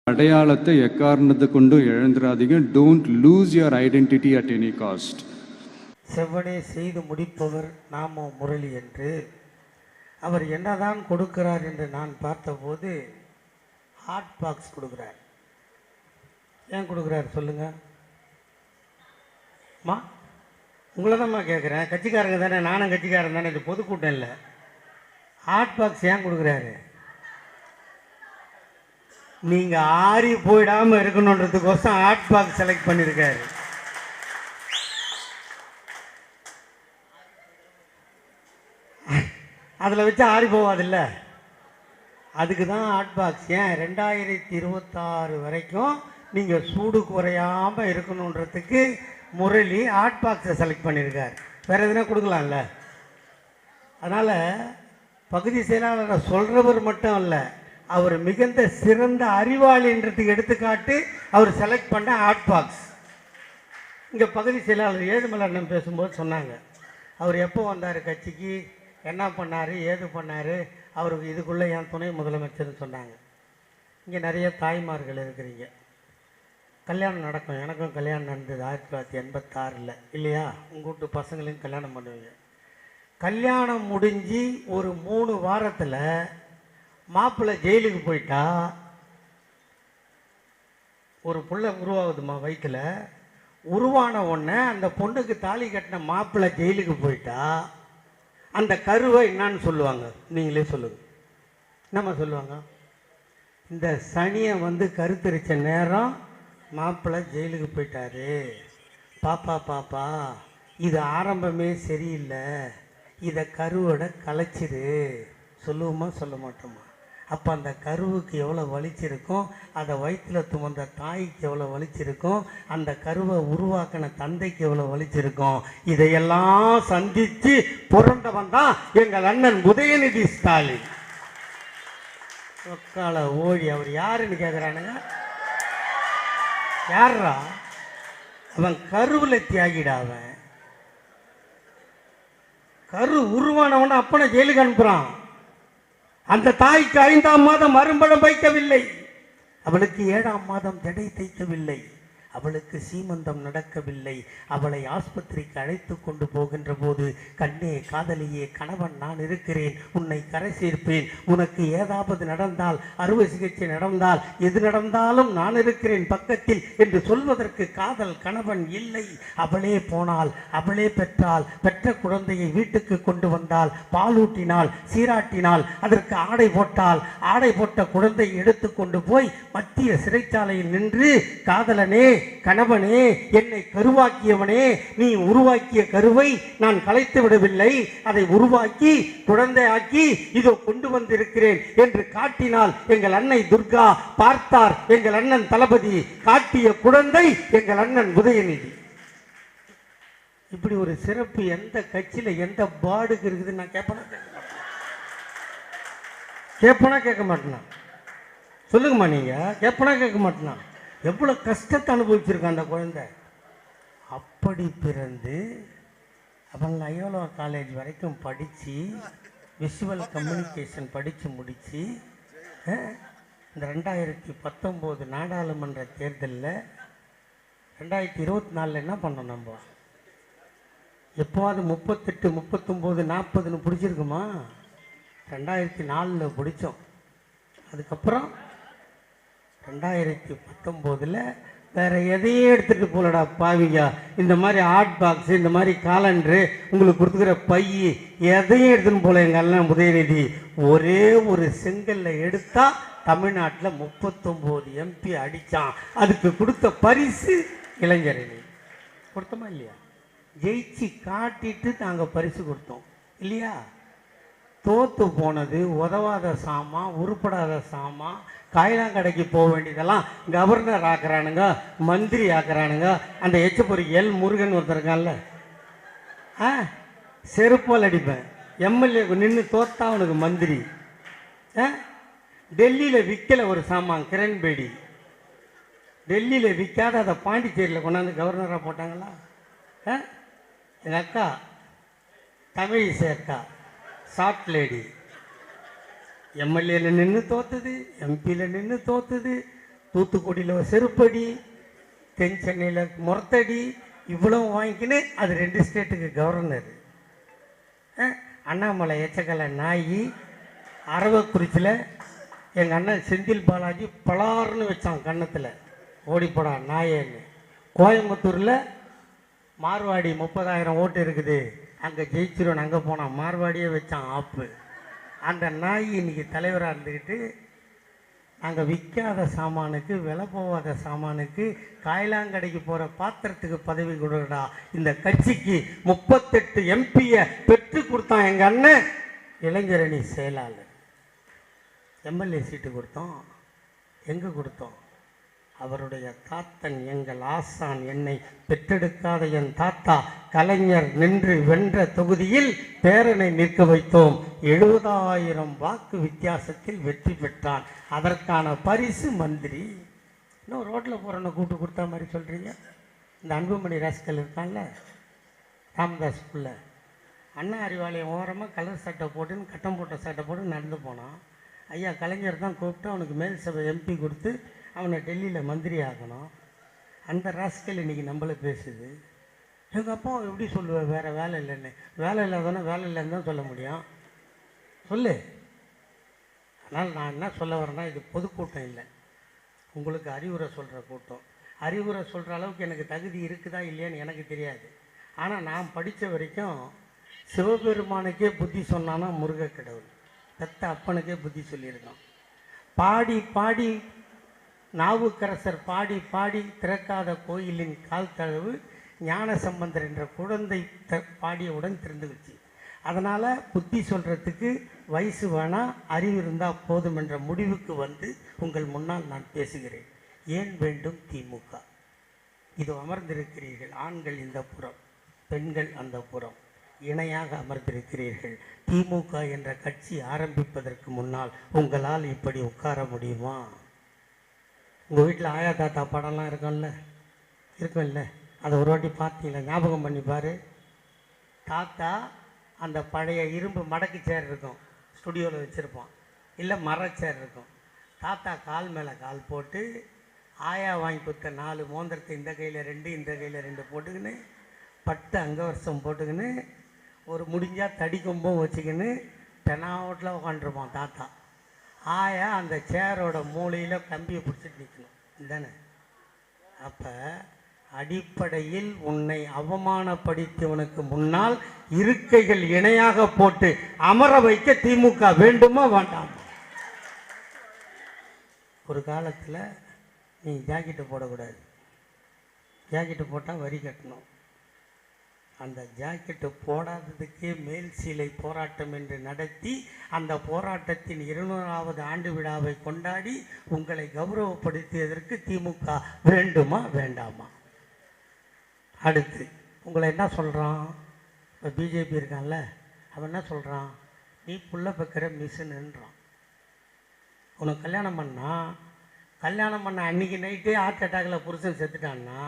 அடையாளத்தை எக்காரணத்தை கொண்டு இழந்துடாதீங்க. Don't lose your identity at any cost. செவ்வனே செய்து முடிப்பவர் நாமோ முரளி என்று அவர் என்னதான் கொடுக்கிறார் என்று நான் பார்த்தபோது ஹாட் பாக்ஸ் கொடுக்குறார். ஏன் கொடுக்குறாரு சொல்லுங்க மா? உங்களை தான்மா கேட்குறேன். கட்சிக்காரங்க தானே, நானும் கட்சிக்காரன் தானே, இது பொதுக்கூட்டம் இல்லை. ஹாட் பாக்ஸ் ஏன் கொடுக்குறாரு? நீங்கள் ஆறி போயிடாமல் இருக்கணுன்றதுக்கோசம் ஹாட் பாக்ஸ் செலக்ட் பண்ணியிருக்காரு. அதில் வச்சு ஆறி போவாதில்ல, அதுக்கு தான் ஹாட் பாக்ஸ். ஏன் 2026 வரைக்கும் நீங்கள் சூடு குறையாமல் இருக்கணுன்றதுக்கு முரளி ஹாட் பாக்ஸை செலக்ட் பண்ணியிருக்கார். வேறு எதுனா கொடுக்கலாம்ல. அதனால் பகுதி செயலாளரை சொல்கிறவர் மட்டும் இல்லை, அவர் மிகுந்த சிறந்த அறிவாளின்றதுக்கு எடுத்துக்காட்டு அவர் செலக்ட் பண்ண ஹாட் பாக்ஸ். இங்கே பகுதி செயலாளர் ஏழுமலர் பேசும்போது சொன்னாங்க, அவர் எப்போ வந்தார் கட்சிக்கு, என்ன பண்ணார், ஏது பண்ணார், அவருக்கு இதுக்குள்ளே என் துணை முதலமைச்சர்னு சொன்னாங்க. இங்கே நிறைய தாய்மார்கள் இருக்கிறீங்க. கல்யாணம் நடக்கும், எனக்கும் கல்யாணம் நடந்தது 1986 இல்லையா? உங்கள் வீட்டு பசங்களையும் கல்யாணம் பண்ணுவீங்க. கல்யாணம் முடிஞ்சு ஒரு 3 வாரத்தில் மாப்பிள்ளை ஜெயிலுக்கு போயிட்டா, ஒரு புள்ள உருவாகுதுமா வயிற்றுல, உருவான உடனே அந்த பொண்ணுக்கு தாலி கட்டின மாப்பிள்ளை ஜெயிலுக்கு போயிட்டா அந்த கருவை என்னன்னு சொல்லுவாங்க? நீங்களே சொல்லுங்க. என்னம்மா சொல்லுவாங்க? இந்த சனியை கருத்தரிச்ச நேரம் மாப்பிள்ளை ஜெயிலுக்கு போயிட்டாரு, பாப்பா பாப்பா இது ஆரம்பமே சரியில்லை, இதை கருவோட கலைச்சிரு சொல்லுவோமா சொல்ல மாட்டோமா? அப்போ அந்த கருவுக்கு எவ்வளோ வலிச்சிருக்கும், அதை வயிற்றில் துமந்த தாய்க்கு எவ்வளோ வலிச்சிருக்கும், அந்த கருவை உருவாக்கின தந்தைக்கு எவ்வளோ வலிச்சிருக்கும். இதையெல்லாம் சந்தித்து புரண்டவன் தான் எங்கள் அண்ணன் உதயநிதி ஸ்டாலின். ஒக்கால ஓடி அவர் யாருன்னு கேட்குறானுங்க. யாரா அவன்? கருவில் தியாகிடா அவன். கரு உருவானவன அப்பனை ஜெயிலுக்கு அனுப்புறான். அந்த தாய்க்கு 5ஆம் மாதம் மறுபடம் வைக்கவில்லை, அவளுக்கு 7ஆம் மாதம் ஜடை தைக்கவில்லை, அவளுக்கு சீமந்தம் நடக்கவில்லை. அவளை ஆஸ்பத்திரிக்கு அழைத்து கொண்டு போகின்ற போது, கண்ணே காதலியே, கணவன் நான் இருக்கிறேன், உன்னை கரை சேர்ப்பேன், உனக்கு ஏதாவது நடந்தால், அறுவை சிகிச்சை நடந்தால், எது நடந்தாலும் நான் இருக்கிறேன் பக்கத்தில் என்று சொல்வதற்கு காதல் கணவன் இல்லை. அவளே போனாள், அவளே பெற்றாள், பெற்ற குழந்தையை வீட்டுக்கு கொண்டு வந்தாள், பாலூட்டினாள், சீராட்டினாள், அதற்கு ஆடை போட்டாள். ஆடை போட்ட குழந்தையை எடுத்து கொண்டு போய் மத்திய சிறைச்சாலையில் நின்று, காதலனே கணவனே, என்னை கருவாக்கியவனே, நீ உருவாக்கிய கருவை நான் கலைத்து விடவில்லை, அதை உருவாக்கி குழந்தையாக்கி இதோ கொண்டு வந்திருக்கிறேன் என்று காட்டினால் எங்கள் அன்னை துர்கா. பார்த்தார் எங்கள் அண்ணன் தளபதி, காட்டிய குழந்தை எங்கள் அண்ணன் உதயநிதி. இப்படி ஒரு சிறப்பு எந்த கட்சியில எந்த பாடுக்கு இருக்குது? நான் கேட்பனா கேட்க மாட்டேனா? சொல்லுங்கம்மா, நீங்க கேட்பனா கேட்க மாட்டேனா? எவ்வளவு கஷ்டத்தை அனுபவிச்சிருக்கான் அந்த குழந்தை. அப்படி பிறந்து அவங்க அயோலா காலேஜ் வரைக்கும் படித்து, விஷுவல் கம்யூனிகேஷன் படித்து முடித்து, இந்த 2019 நாடாளுமன்ற தேர்தலில் 2024 என்ன பண்ணோம்? நம்ம எப்போது 38, 39, 40ன்னு பிடிச்சிருக்குமா? 2004 பிடிச்சோம். அதுக்கப்புறம் 2019 வேறு எதையும் எடுத்துகிட்டு போகலடா பாவிங்க. இந்த மாதிரி ஹாட் பாக்ஸு, இந்த மாதிரி காலண்டரு, உங்களுக்கு கொடுத்துக்கிற பை, எதையும் எடுத்துன்னு போகல எங்கள் அண்ணன் உதயநிதி. ஒரே ஒரு செங்கல்ல எடுத்தா தமிழ்நாட்டில் 39 MP அடித்தான். அதுக்கு கொடுத்த பரிசு இளைஞரணி. கொடுத்தோமா இல்லையா? ஜெயிச்சு காட்டிட்டு நாங்கள் பரிசு கொடுத்தோம் இல்லையா? தோற்று போனது, உதவாத சாமான், உருப்படாத சாமான், காயிலாங்கடைக்கு போக வேண்டியதெல்லாம் கவர்னர் ஆக்குறானுங்க, மந்திரி ஆக்குறானுங்க. அந்த எச்சப்பொறி எல் முருகன் ஒருத்தர் இருக்கான்ல, செருப்பால் அடிப்பேன். எம்எல்ஏ நின்று தோத்தா அவனுக்கு மந்திரி. டெல்லியில் விற்கல ஒரு சாமான், கிரண்பேடி. டெல்லியில் விற்காத அதை பாண்டிச்சேரியில் கொண்டாந்து கவர்னராக போட்டாங்களா? எங்கள் அக்கா தமிழிசை அக்கா, சாஃப்ட் லேடி, எம்எல்ஏல நின்று தோத்துது, எம்பியில் நின்று தோத்துது, தூத்துக்குடியில் ஒரு செருப்படி, தென் சென்னையில் முறத்தடி, இவ்வளவு வாங்கிக்கின்னு அது 2 ஸ்டேட்டுக்கு கவர்னர். அண்ணாமலை எச்சக்கலை நாயி, அரவக்குறிச்சியில் எங்கள் அண்ணன் செந்தில் பாலாஜி பலார்னு வச்சான் கன்னத்தில், ஓடிப்போடா நாயேன்னு. கோயம்புத்தூரில் மார்வாடி 30,000 ஓட்டு இருக்குது, அங்கே ஜெயிச்சிருவன், அங்கே போனான், மார்வாடியே வச்சான் ஆப்பு. அந்த நாய் இன்னைக்கு தலைவராக இருந்துக்கிட்டு நாங்கள் விற்காத சாமானுக்கு, விலை போகாத சாமானுக்கு, காயலாங்கடைக்கு போகிற பாத்திரத்துக்கு பதவி கொடுடா இந்த கட்சிக்கு 38 எம்பியை பெற்று கொடுத்தான் எங்கள் அண்ணன் இளைஞரணி செயலாளர். எம்எல்ஏ சீட்டு கொடுத்தோம். எங்கே கொடுத்தோம்? அவருடைய தாத்தன் எங்கள் ஆசான், என்னை பெற்றெடுக்காத என் தாத்தா கலைஞர் நின்று வென்ற தொகுதியில் பேரனை நிற்க வைத்தோம். 70,000 வாக்கு வித்தியாசத்தில் வெற்றி பெற்றான். அதற்கான பரிசு மந்திரி. இன்னும் ரோட்டில் போகிறவனை கூப்பிட்டு கொடுத்தா மாதிரி சொல்கிறீங்க. இந்த அன்புமணி ராஸ்கல் இருக்கான்ல, ராமதாஸ் புள்ள, அண்ணா அறிவாலயம் ஓரமாக கலர் சட்டை போட்டுன்னு, கட்டம் போட்ட சட்டை போட்டு நடந்து போனான். ஐயா கலைஞர் தான் கூப்பிட்டு அவனுக்கு மேல் சபை எம்பி கொடுத்து அவனை டெல்லியில் மந்திரி ஆகணும். அந்த ராஸ்கல் இன்றைக்கி நம்மளை பேசுது. எங்கள் அப்பா எப்படி சொல்லுவேன் வேறு வேலை இல்லைன்னு? வேலை இல்லாதவனா வேலை இல்லைன்னு தான் சொல்ல முடியும், சொல்லு. அதனால் நான் என்ன சொல்ல வரேன்னா, இது பொதுக்கூட்டம் இல்லை, உங்களுக்கு அறிவுரை சொல்கிற கூட்டம். அறிவுரை சொல்கிற அளவுக்கு எனக்கு தகுதி இருக்குதா இல்லையான்னு எனக்கு தெரியாது. ஆனால் நான் படித்த வரைக்கும் சிவபெருமானுக்கே புத்தி சொன்னான்னா முருக கடவுள், பெத்த அப்பனுக்கே புத்தி சொல்லியிருக்கான். பாடி பாடி நாவுக்கரசர் பாடி பாடி திறக்காத கோயிலின் கால் தழுவு ஞான சம்பந்தர் என்ற குழந்தை பாடியவுடன் திறந்துக்குச்சு. அதனால் புத்தி சொல்கிறதுக்கு வயசு வேணாம், அறிவு இருந்தால் போதும் என்ற முடிவுக்கு வந்து உங்கள் முன்னால் நான் பேசுகிறேன். ஏன் வேண்டும் திமுக? இது அமர்ந்திருக்கிறீர்கள், ஆண்கள் இந்த புறம், பெண்கள் அந்த புறம், இணையாக அமர்ந்திருக்கிறீர்கள். திமுக என்ற கட்சி ஆரம்பிப்பதற்கு முன்னால் உங்களால் இப்படி உட்கார முடியுமா? உங்கள் வீட்டில் ஆயா தாத்தா படம்லாம் இருக்கும்ல, இருக்கும்ல, அதை ஒரு வாட்டி பார்த்தீங்களா? ஞாபகம் பண்ணி பாரு. தாத்தா அந்த பழைய இரும்பு மடக்கு சேர் இருக்கும், ஸ்டுடியோவில் வச்சுருப்பான், இல்லை மரச்சேர் இருக்கும். தாத்தா கால் மேலே கால் போட்டு ஆயா வாங்கி கொடுத்த 4 மோந்திரத்தை இந்த கையில் 2 இந்த கையில் 2 போட்டுக்கின்னு, பட்டு அங்கவரிசம் போட்டுக்கின்னு, ஒரு முடிஞ்சால் தடி கொம்பும் வச்சுக்கின்னு தெனாவட்டில் உட்காந்துருப்பான் தாத்தா. ஆயா அந்த சேரோட மூலையில் கம்பியை பிடிச்சிட்டு நிற்கணும், இதுதானே? அப்போ அடிப்படையில் உன்னை அவமானப்படுத்தியவனுக்கு முன்னால் இருக்கைகள் இணையாக போட்டு அமர வைக்க திமுக வேண்டுமா வேண்டாமா? ஒரு காலத்தில் நீ ஜாக்கெட்டு போடக்கூடாது, ஜாக்கெட்டு போட்டால் வரி கட்டணும். அந்த ஜாக்கெட்டு போடாததுக்கே மேல் சீலை போராட்டம் என்று நடத்தி அந்த போராட்டத்தின் 200வது ஆண்டு விழாவை கொண்டாடி உங்களை கௌரவப்படுத்தியதற்கு திமுக வேண்டுமா வேண்டாமா? அடுத்து உங்களை என்ன சொல்கிறான்? இப்போ பிஜேபி இருக்கான்ல, அவன் என்ன சொல்கிறான்? நீ புள்ள பெக்கிற மிஷின்ன்றான். உனக்கு கல்யாணம் பண்ண அன்றைக்கி நைட்டே ஹார்ட் அட்டாக்கில் புருஷன் செத்துட்டான்னா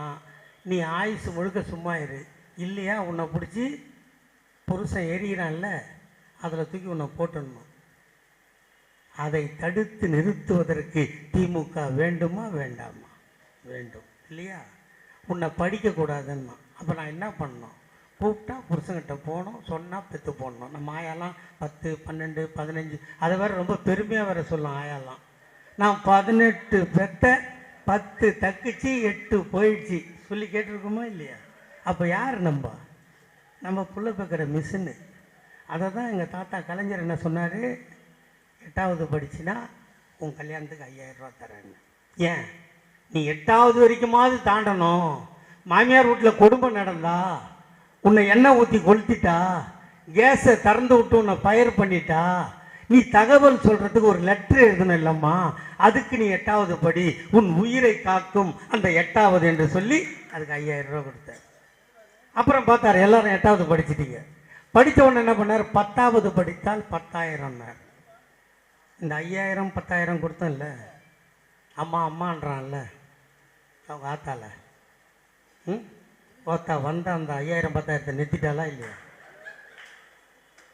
நீ ஆயுசு முழுக்க சும்மா இரு. இல்லையா உன்னை பிடிச்சி புருஷன் எரியிறான்ல, அதில் தூக்கி உன்னை போட்டுடணும். அதை தடுத்து நிறுத்துவதற்கு திமுக வேண்டுமா வேண்டாமா? வேண்டும். இல்லையா? உன்னை படிக்கக்கூடாதுன்னா அப்போ நான் என்ன பண்ணணும்? கூப்பிட்டா புருஷங்கிட்ட போகணும், சொன்னால் பெற்று போடணும். நம்ம ஆயாலாம் 10, 12, 15, அதை வேறு ரொம்ப பெருமையாக வேறு சொல்லும் ஆயாலாம். நான் 18 பெற்ற, 10 தக்குச்சு, 8 போயிடுச்சு சொல்லி கேட்டிருக்கோமா இல்லையா? அப்போ யார் நம்ம புள்ள பெக்கிற மிஷின்னு. அதை தான் எங்கள் தாத்தா கலைஞர் என்ன சொன்னார்? 8வது படிச்சுன்னா உன் கல்யாணத்துக்கு 5000 ரூபா தரேன்னு. ஏன் நீ 8வது வரைக்குமாவது தாண்டணும். மாமியார் வீட்டில் குடும்பம் நடந்தா, உன்னை எண்ணெய் ஊற்றி கொளுத்திட்டா, கேஸை திறந்து விட்டு உன்னை ஃபயர் பண்ணிட்டா, நீ தகவல் சொல்கிறதுக்கு ஒரு லெட்டர் எழுதணும் இல்லைம்மா, அதுக்கு நீ 8வது படி, உன் உயிரை காக்கும் அந்த 8வது என்று சொல்லி அதுக்கு 5000 ரூபா கொடுத்தார். அப்புறம் பார்த்தார் எல்லாரும் 8வது படிச்சிட்டீங்க. படித்த உடனே என்ன பண்ணார்? 10வது படித்தால் 10,000ன்னார். இந்த 5000 10,000 கொடுத்தோம் இல்லை, அம்மான்றான்ல அவங்க ஆத்தால ஓத்தா வந்த அந்த 5000 10,000 நிறுத்திட்டாளா இல்லையா?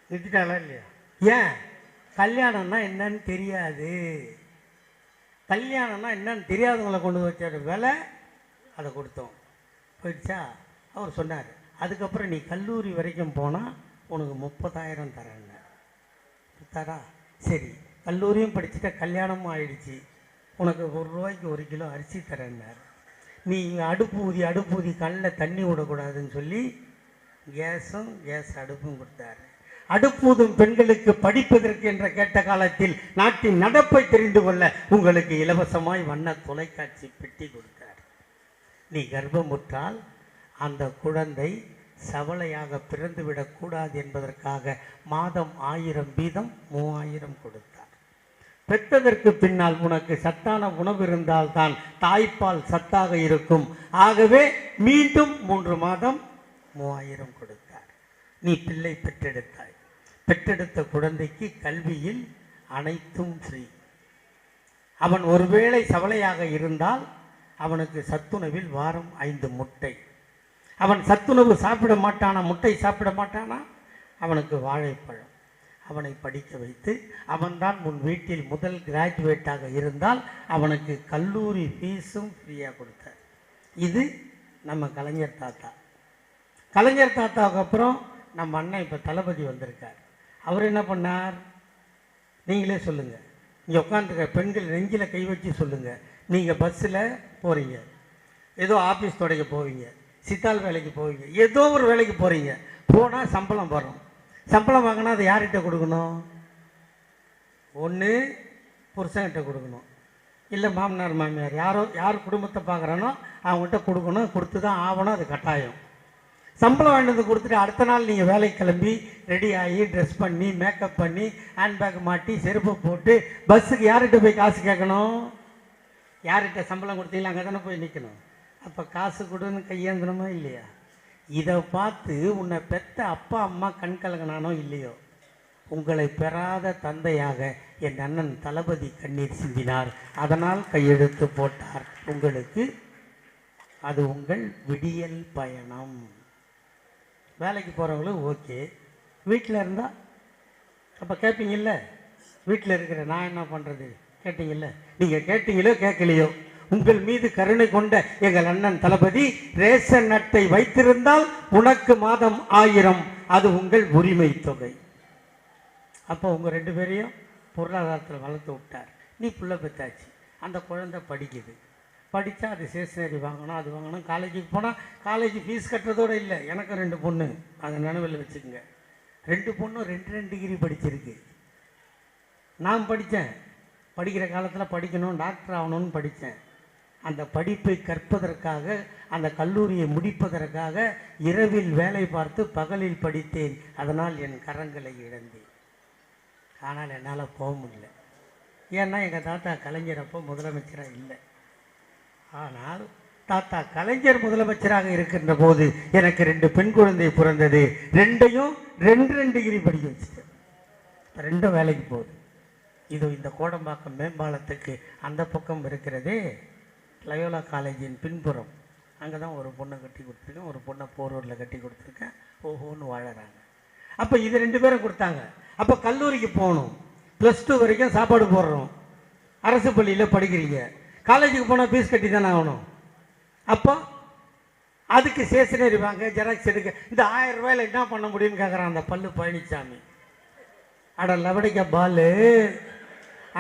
நிறுத்திட்டாளா இல்லையா? ஏன்? கல்யாணம்னா என்னன்னு தெரியாது. கல்யாணம்னா என்னன்னு தெரியாதவங்களை கொண்டு வச்சாரு விலை, அதை கொடுத்தோம். போயிடுச்சா? அவர் சொன்னார், அதுக்கப்புறம் நீ கல்லூரி வரைக்கும் போனால் உனக்கு 30,000 தரேன். தரா? சரி, கல்லூரியும் படிச்சுட்ட, கல்யாணமும் ஆயிடுச்சு, உனக்கு ₹1 1 கிலோ அரிசி தரேன்னார். நீ அடுப்பு ஊதி கண்ணில் தண்ணி விடக்கூடாதுன்னு சொல்லி கேஸ் அடுப்பும் கொடுத்தாரு. அடுப்பூதும் பெண்களுக்கு படிப்பதற்கு என்ற கேட்ட காலத்தில் நாட்டின் நடப்பை தெரிந்து கொள்ள உங்களுக்கு இலவசமாய் வண்ண தொலைக்காட்சி பெட்டி கொடுத்தார். நீ கர்ப்பமுற்றால் அந்த குழந்தை சவளையாக பிறந்துவிடக் கூடாது என்பதற்காக மாதம் 1000 வீதம் 3000 கொடுத்தார். பெற்றதற்கு பின்னால் உனக்கு சத்தான உணவு இருந்தால் தான் தாய்ப்பால் சத்தாக இருக்கும். ஆகவே மீண்டும் 3 மாதம் 3000 கொடுத்தார். நீ பிள்ளை பெற்றெடுத்தாய். பெற்றெடுத்த குழந்தைக்கு கல்வியில் அனைத்தும் ஃப்ரீ. அவன் ஒருவேளை சவளையாக இருந்தால் அவனுக்கு சத்துணவில் வாரம் 5 முட்டை. அவன் சத்துணவு சாப்பிட மாட்டானா, முட்டை சாப்பிட மாட்டானா, அவனுக்கு வாழைப்பழம். அவனை படிக்க வைத்து அவன்தான் உன் வீட்டில் முதல் கிராஜுவேட்டாக இருந்தால் அவனுக்கு கல்லூரி ஃபீஸும் ஃப்ரீயாக கொடுத்தார். இது நம்ம கலைஞர் தாத்தா. கலைஞர் தாத்தாவுக்கு அப்புறம் நம்ம அண்ணன் இப்போ தளபதி வந்திருக்கார். அவர் என்ன பண்ணார்? நீங்களே சொல்லுங்கள். இங்கே உட்காந்துருக்க பெண்கள் நெஞ்சில் கை வச்சு சொல்லுங்கள். நீங்கள் பஸ்ஸில் போகிறீங்க, ஏதோ ஆஃபீஸ் தொடங்க போவீங்க, சித்தால் வேலைக்கு போவீங்க, ஏதோ ஒரு வேலைக்கு போகிறீங்க. போனால் சம்பளம் வரும். சம்பளம் வாங்கினா அதை யார்கிட்ட கொடுக்கணும்? ஒன்று புருஷன்கிட்ட கொடுக்கணும், இல்லை மாமனார் மாமியார் யார் குடும்பத்தை பார்க்குறானோ அவங்ககிட்ட கொடுக்கணும். கொடுத்து தான் ஆகணும், அது கட்டாயம். சம்பளம் வாங்கினது கொடுத்துட்டு அடுத்த நாள் நீங்கள் வேலைக்கு கிளம்பி ரெடி ஆகி ட்ரெஸ் பண்ணி மேக்கப் பண்ணி ஹேண்ட்பேக் மாட்டி செருப்பை போட்டு பஸ்ஸுக்கு யார்கிட்ட போய் காசு கேட்கணும்? யார்கிட்ட சம்பளம் கொடுத்தீங்களா அங்கே தானே போய் நிற்கணும். அப்போ காசு கொடுன்னு கையேந்தணுமா இல்லையா? இதை பார்த்து உன்னை பெற்ற அப்பா அம்மா கண் கலங்கினானோ இல்லையோ, உங்களை பெறாத தந்தையாக என் அண்ணன் தளபதி கண்ணீர் சிந்தினார். அதனால் கையெழுத்து போட்டார். உங்களுக்கு அது உங்கள் விடியல் பயணம். வேலைக்கு போகிறவங்களும் ஓகே, வீட்டில் இருந்தால் அப்போ கேட்பீங்கல்ல, வீட்டில் இருக்கிற நான் என்ன பண்ணுறது கேட்டீங்கல்ல. நீங்கள் கேட்டீங்களோ கேட்கலையோ, உங்கள் மீது கருணை கொண்ட எங்கள் அண்ணன் தளபதி ரேஷன் அட்டை வைத்திருந்தால் உனக்கு மாதம் 1000, அது உங்கள் உரிமை தொகை. அப்போ உங்கள் 2 பேரையும் பொருளாதாரத்தில் வளர்த்து விட்டார். நீ புள்ள பெற்றாச்சு, அந்த குழந்தை படிக்குது. படித்தா அது ஸ்டேஷ்னரி வாங்கணும், அது வாங்கணும். காலேஜுக்கு போனால் காலேஜ் ஃபீஸ் கட்டுறதோடு இல்லை. எனக்கு 2 பொண்ணு, அதை நினைவில் வச்சுக்கோங்க. 2 பொண்ணும் 2 டிகிரி படிச்சிருக்கு. நான் படித்தேன், படிக்கிற காலத்தில் படிக்கணும், டாக்டர் ஆகணும்னு படித்தேன். அந்த படிப்பை கற்பதற்காக, அந்த கல்லூரியை முடிப்பதற்காக இரவில் வேலை பார்த்து பகலில் படித்தேன். அதனால் என் கரங்களை இழந்தேன். ஆனால் என்னால் போக முடியல. ஏன்னா எங்கள் தாத்தா கலைஞர் அப்போ முதலமைச்சராக இல்லை. ஆனால் தாத்தா கலைஞர் முதலமைச்சராக இருக்கின்ற போது எனக்கு 2 பெண் குழந்தை பிறந்தது. 2யும் 2 டிகிரி படிக்க வச்சுட்டேன். 2 வேலைக்கு போகுது. இது இந்த கோடம்பாக்கம் மேம்பாலத்துக்கு அந்த பக்கம் இருக்கிறதே லயோலா காலேஜின் பின்புறம். அங்கே தான் ஒரு பொண்ணை கட்டி கொடுத்துருக்கேன், ஒரு பொண்ணை போரூரில் கட்டி கொடுத்துருக்கேன். ஓஹோன்னு வாழறாங்க. அப்போ இது 2 பேரும் கொடுத்தாங்க. அப்போ கல்லூரிக்கு போகணும், +2 வரைக்கும் சாப்பாடு போடுறோம், அரசு பள்ளியில் படிக்கிறீங்க. காலேஜுக்கு போனால் ஃபீஸ் கட்டி தானே ஆகணும். அப்போ அதுக்கு ஸ்டேஷனரி வாங்க, ஜெராக்ஸ் எடுக்க, இந்த 1000 ரூபாயில் என்ன பண்ண முடியும்னு கேட்குறான் அந்த பல்லு பழனிசாமி. அட லவடிக்க பாலு,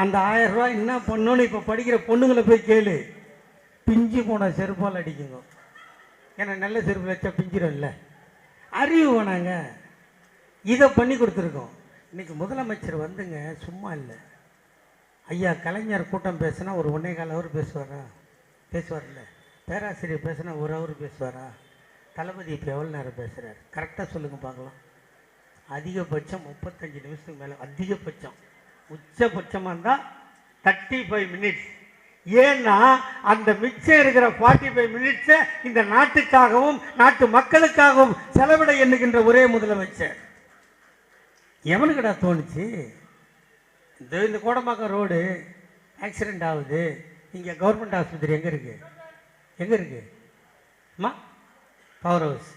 அந்த 1000 ரூபாய் என்ன பண்ணணும்னு இப்போ படிக்கிற பொண்ணுங்களை போய் கேளு. பிஞ்சு போன செருப்பால் அடிக்குங்க. ஏன்னா நல்ல செருப்பு வச்சா பிஞ்சிடும் இல்லை, அறிவு வேணாங்க. இதை பண்ணி கொடுத்துருக்கோம். இன்னைக்கு முதலமைச்சர் வந்துங்க சும்மா இல்லை. ஐயா கலைஞர் கூட்டம் பேசுனா ஒரு 1.25 ஹவர் பேசுவார்ல. பேராசிரியர் பேசுனா 1 ஹவர் பேசுவாரா? தளபதி இப்போ எவ்வளோ நேரம் பேசுகிறார்? கரெக்டாக சொல்லுங்கள் பார்க்கலாம். அதிகபட்சம் 35 நிமிஷத்துக்கு மேலே, அதிகபட்சம். உச்சபட்சமாக இருந்தால் 35 மினிட்ஸ். ஏன்னா அந்த மிச்சம் இருக்கிற 45 மினிட்ஸை இந்த நாட்டுக்காகவும் நாட்டு மக்களுக்காகவும் செலவிட எண்ணுகின்ற ஒரே முதலமைச்சர். எவனுக்குடா தோணுச்சு? இந்த கோடம்பாக்கம் ரோடு ஆக்சிடெண்ட் ஆகுது, இங்கே கவர்மெண்ட் ஆஸ்பத்திரி எங்கே இருக்குது அம்மா? Power house.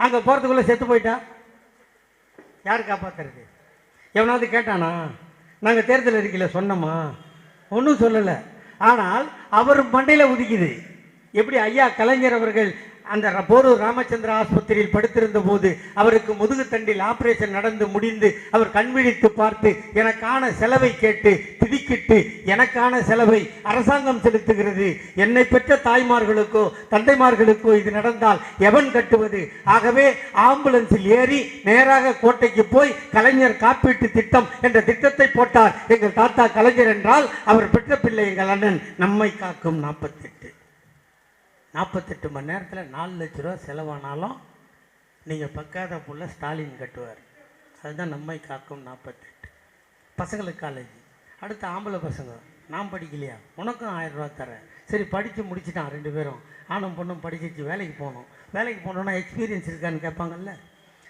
அங்கே போகிறதுக்குள்ளே செத்து போயிட்டா யார் காப்பாற்றுறது? எவனாவது கேட்டானா? நாங்கள் தேர்தல் அறிக்கையில் சொன்னோமா? ஒன்றும் சொல்லலை. ஆனால் அவர் மண்டையில் உதிக்குது. எப்படி ஐயா கலைஞர் அவர்கள் அந்த போரூர் ராமச்சந்திர ஆஸ்பத்திரியில் படுத்திருந்த போது அவருக்கு முதுகுத்தண்டில் ஆபரேஷன் நடந்து முடிந்து அவர் கண்விழித்து பார்த்து எனக்கான செலவை கேட்டு திடுக்கிட்டு எனக்கான செலவை அரசாங்கம் செலுத்துகிறது, என்னை பெற்ற தாய்மார்களுக்கோ தந்தைமார்களுக்கோ இது நடந்தால் எவன் கட்டுவது, ஆகவே ஆம்புலன்ஸில் ஏறி நேராக கோட்டைக்கு போய் கலைஞர் காப்பீட்டு திட்டம் என்ற திட்டத்தை போட்டார் எங்கள் தாத்தா கலைஞர் என்றால் அவர் பெற்ற பிள்ளை எங்கள் அண்ணன் நம்மை காக்கும் 48 மணி நேரத்தில் 4 லட்ச ரூபா செலவானாலும் நீங்கள் பக்காத புள்ள ஸ்டாலின் கட்டுவார். அதுதான் நம்மை காக்கும் 48. பசங்களுக்கு காலேஜ், அடுத்து ஆம்பளை பசங்க நான் படிக்கலையா உனக்கும் 1000 ரூபா தரேன். சரி படித்து முடிச்சுட்டான் 2 பேரும், ஆணும் பொண்ணும் படிச்சிச்சு வேலைக்கு போகணும். வேலைக்கு போனோன்னா எக்ஸ்பீரியன்ஸ் இருக்கான்னு கேட்பாங்கல்ல.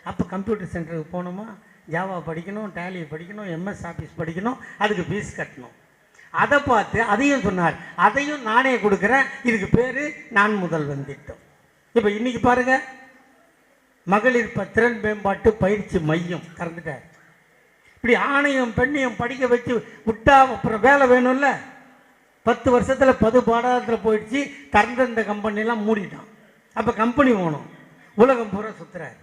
அப்போ கம்ப்யூட்டர் சென்டருக்கு போகணுமா, ஜாவா படிக்கணும், டேலி படிக்கணும், எம்எஸ் ஆஃபீஸ் படிக்கணும், அதுக்கு ஃபீஸ் கட்டணும். அதை பார்த்து அதையும் சொன்னார், அதையும் நானே கொடுக்குறேன், இதுக்கு பேர் நான் முதல்வன் திட்டம். இப்போ இன்னைக்கு பாருங்க, மகளிர் திறன் மேம்பாட்டு பயிற்சி மையம் திறந்துட்டார். இப்படி ஆணையம் பெண்ணையும் படிக்க வச்சு விட்டா அப்புறம் வேலை வேணும்ல. 10 வருஷத்தில் 10 பாடாரத்தில் போயிடுச்சு. திறந்த இந்த கம்பெனிலாம் மூடிட்டான். அப்போ கம்பெனி போகணும், உலகம் பூரா சுற்றுறார்.